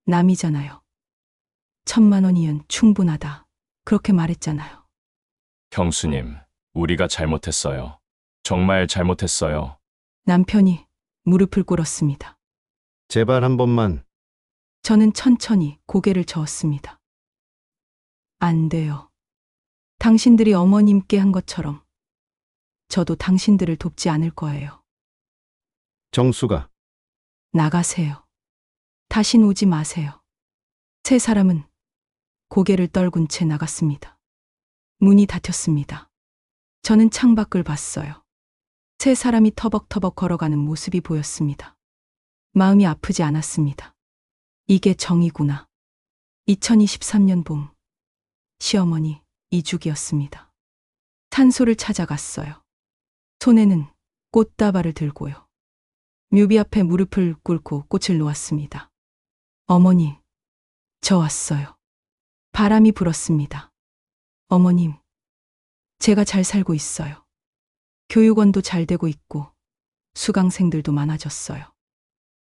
남이잖아요. 1,000만 원이면 충분하다. 그렇게 말했잖아요. 형수님, 우리가 잘못했어요. 정말 잘못했어요. 남편이 무릎을 꿇었습니다. 제발 한 번만. 저는 천천히 고개를 저었습니다. 안 돼요. 당신들이 어머님께 한 것처럼 저도 당신들을 돕지 않을 거예요. 정수가. 나가세요. 다신 오지 마세요. 세 사람은 고개를 떨군 채 나갔습니다. 문이 닫혔습니다. 저는 창밖을 봤어요. 세 사람이 터벅터벅 걸어가는 모습이 보였습니다. 마음이 아프지 않았습니다. 이게 정이구나. 2023년 봄, 시어머니 이주기였습니다. 산소를 찾아갔어요. 손에는 꽃다발을 들고요. 묘비 앞에 무릎을 꿇고 꽃을 놓았습니다. 어머니, 저 왔어요. 바람이 불었습니다. 어머님, 제가 잘 살고 있어요. 교육원도 잘 되고 있고 수강생들도 많아졌어요.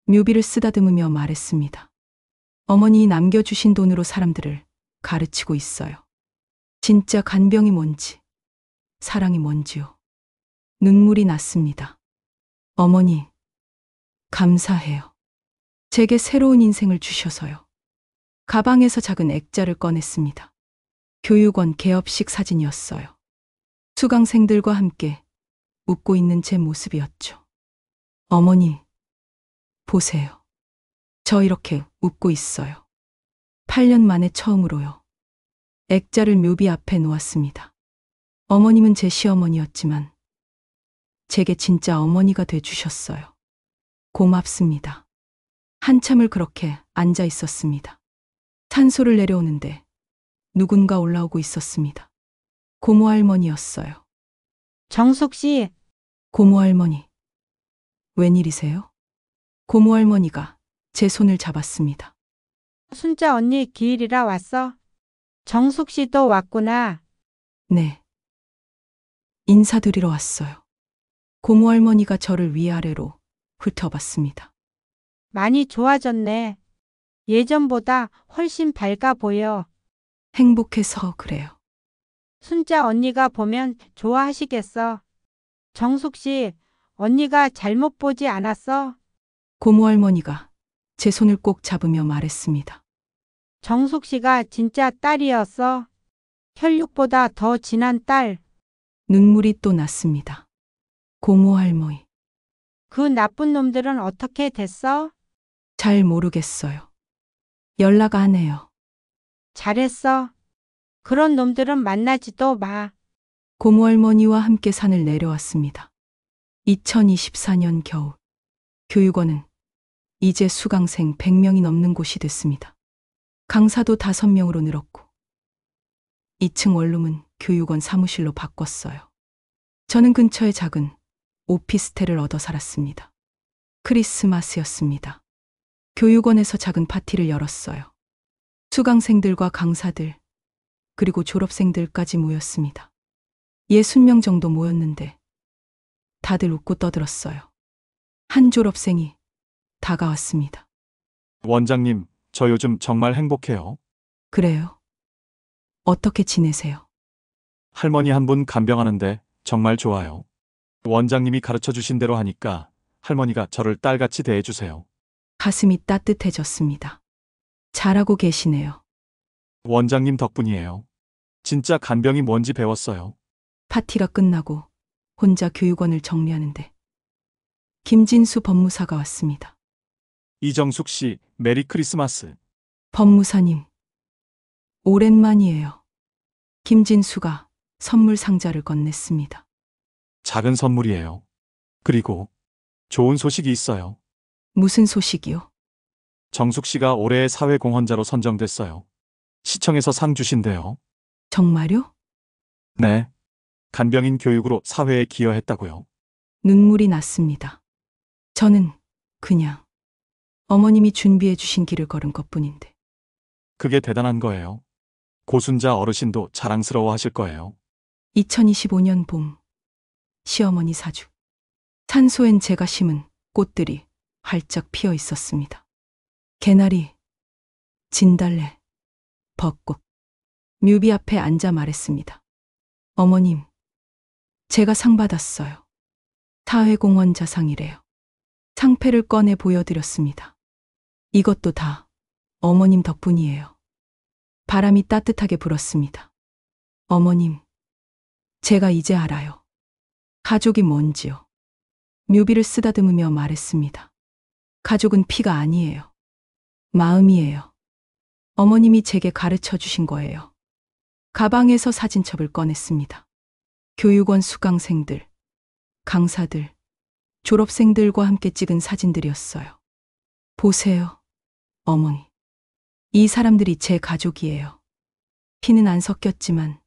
묘비를 쓰다듬으며 말했습니다. 어머니 남겨주신 돈으로 사람들을 가르치고 있어요. 진짜 간병이 뭔지, 사랑이 뭔지요. 눈물이 났습니다. 어머니, 감사해요. 제게 새로운 인생을 주셔서요. 가방에서 작은 액자를 꺼냈습니다. 교육원 개업식 사진이었어요. 수강생들과 함께 웃고 있는 제 모습이었죠. 어머니, 보세요. 저 이렇게 웃고 있어요. 8년 만에 처음으로요. 액자를 묘비 앞에 놓았습니다. 어머님은 제 시어머니였지만 제게 진짜 어머니가 돼 주셨어요. 고맙습니다. 한참을 그렇게 앉아 있었습니다. 산소를 내려오는데 누군가 올라오고 있었습니다. 고모 할머니였어요. 정숙 씨, 고모 할머니, 웬일이세요? 고모 할머니가 제 손을 잡았습니다. 순자 언니 기일이라 왔어? 정숙 씨도 왔구나. 네. 인사드리러 왔어요. 고모 할머니가 저를 위아래로 훑어봤습니다. 많이 좋아졌네. 예전보다 훨씬 밝아 보여. 행복해서 그래요. 순자 언니가 보면 좋아하시겠어. 정숙 씨, 언니가 잘못 보지 않았어? 고모 할머니가 제 손을 꼭 잡으며 말했습니다. 정숙 씨가 진짜 딸이었어. 혈육보다 더 진한 딸. 눈물이 또 났습니다. 고모 할머니. 그 나쁜 놈들은 어떻게 됐어? 잘 모르겠어요. 연락 안 해요. 잘했어. 그런 놈들은 만나지도 마. 고모 할머니와 함께 산을 내려왔습니다. 2024년 겨울. 교육원은 이제 수강생 100명이 넘는 곳이 됐습니다. 강사도 5명으로 늘었고 2층 원룸은 교육원 사무실로 바꿨어요. 저는 근처에 작은 오피스텔을 얻어 살았습니다. 크리스마스였습니다. 교육원에서 작은 파티를 열었어요. 수강생들과 강사들, 그리고 졸업생들까지 모였습니다. 60명 정도 모였는데 다들 웃고 떠들었어요. 한 졸업생이 다가왔습니다. 원장님, 저 요즘 정말 행복해요. 그래요? 어떻게 지내세요? 할머니 한 분 간병하는데 정말 좋아요. 원장님이 가르쳐 주신 대로 하니까 할머니가 저를 딸같이 대해주세요. 가슴이 따뜻해졌습니다. 잘하고 계시네요. 원장님 덕분이에요. 진짜 간병이 뭔지 배웠어요. 파티가 끝나고 혼자 교육원을 정리하는데 김진수 법무사가 왔습니다. 이정숙 씨, 메리 크리스마스. 법무사님, 오랜만이에요. 김진수가 선물 상자를 건넸습니다. 작은 선물이에요. 그리고 좋은 소식이 있어요. 무슨 소식이요? 정숙 씨가 올해의 사회공헌자로 선정됐어요. 시청에서 상 주신대요. 정말요? 네. 간병인 교육으로 사회에 기여했다고요. 눈물이 났습니다. 저는 그냥 어머님이 준비해 주신 길을 걸은 것뿐인데. 그게 대단한 거예요. 고순자 어르신도 자랑스러워 하실 거예요. 2025년 봄, 시어머니 사주. 산소엔 제가 심은 꽃들이 활짝 피어 있었습니다. 개나리, 진달래, 벚꽃. 묘비 앞에 앉아 말했습니다. 어머님, 제가 상 받았어요. 사회공헌자상이래요. 상패를 꺼내 보여드렸습니다. 이것도 다 어머님 덕분이에요. 바람이 따뜻하게 불었습니다. 어머님, 제가 이제 알아요. 가족이 뭔지요. 묘비를 쓰다듬으며 말했습니다. 가족은 피가 아니에요. 마음이에요. 어머님이 제게 가르쳐 주신 거예요. 가방에서 사진첩을 꺼냈습니다. 교육원 수강생들, 강사들, 졸업생들과 함께 찍은 사진들이었어요. 보세요, 어머니. 이 사람들이 제 가족이에요. 피는 안 섞였지만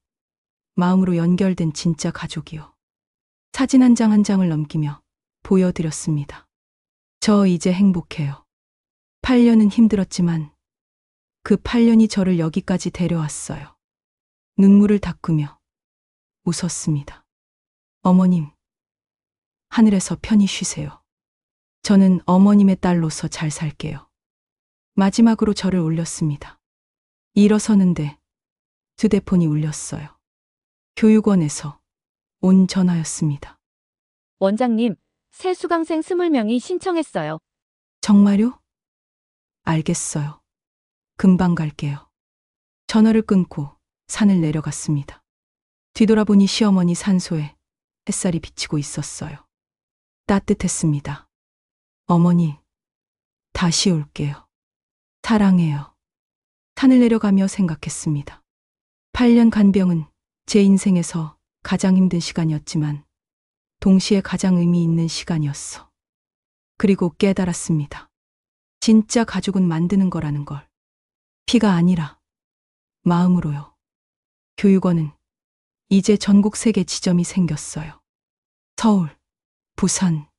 마음으로 연결된 진짜 가족이요. 사진 한 장 한 장을 넘기며 보여드렸습니다. 저 이제 행복해요. 8년은 힘들었지만 그 8년이 저를 여기까지 데려왔어요. 눈물을 닦으며 웃었습니다. 어머님, 하늘에서 편히 쉬세요. 저는 어머님의 딸로서 잘 살게요. 마지막으로 저를 올렸습니다. 일어서는데 휴대폰이 울렸어요. 교육원에서 온 전화였습니다. 원장님, 새 수강생 20명이 신청했어요. 정말요? 알겠어요. 금방 갈게요. 전화를 끊고 산을 내려갔습니다. 뒤돌아보니 시어머니 산소에 햇살이 비치고 있었어요. 따뜻했습니다. 어머니, 다시 올게요. 사랑해요. 산을 내려가며 생각했습니다. 8년 간병은 제 인생에서 가장 힘든 시간이었지만 동시에 가장 의미 있는 시간이었어. 그리고 깨달았습니다. 진짜 가족은 만드는 거라는 걸. 피가 아니라 마음으로요. 교육원은 이제 전국 3개 지점이 생겼어요. 서울, 부산,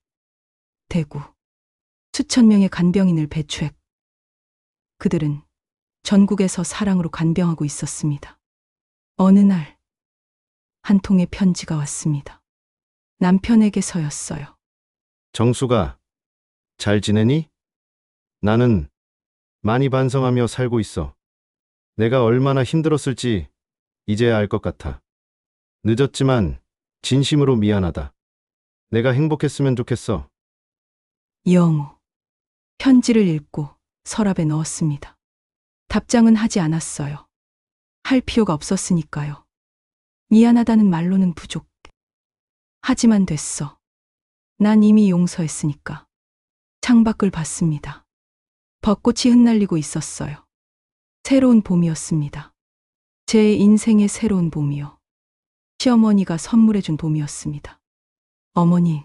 대구. 수천 명의 간병인을 배출했고 그들은 전국에서 사랑으로 간병하고 있었습니다. 어느 날 한 통의 편지가 왔습니다. 남편에게서였어요. 정수가 잘 지내니? 나는 많이 반성하며 살고 있어. 내가 얼마나 힘들었을지 이제야 알 것 같아. 늦었지만 진심으로 미안하다. 내가 행복했으면 좋겠어. 영우. 편지를 읽고 서랍에 넣었습니다. 답장은 하지 않았어요. 할 필요가 없었으니까요. 미안하다는 말로는 부족. 하지만 됐어. 난 이미 용서했으니까. 창밖을 봤습니다. 벚꽃이 흩날리고 있었어요. 새로운 봄이었습니다. 제 인생의 새로운 봄이요. 시어머니가 선물해준 봄이었습니다. 어머니,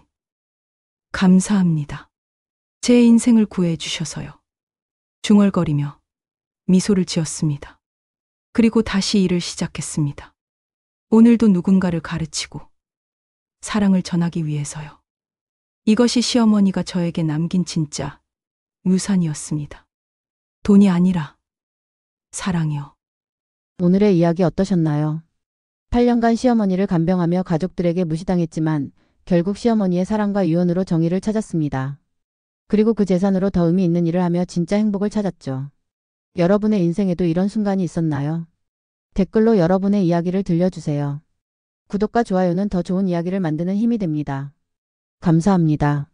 감사합니다. 제 인생을 구해주셔서요. 중얼거리며 미소를 지었습니다. 그리고 다시 일을 시작했습니다. 오늘도 누군가를 가르치고 사랑을 전하기 위해서요. 이것이 시어머니가 저에게 남긴 진짜 유산이었습니다. 돈이 아니라 사랑이요. 오늘의 이야기 어떠셨나요? 8년간 시어머니를 간병하며 가족들에게 무시당했지만 결국 시어머니의 사랑과 유언으로 정의를 찾았습니다. 그리고 그 재산으로 더 의미 있는 일을 하며 진짜 행복을 찾았죠. 여러분의 인생에도 이런 순간이 있었나요? 댓글로 여러분의 이야기를 들려주세요. 구독과 좋아요는 더 좋은 이야기를 만드는 힘이 됩니다. 감사합니다.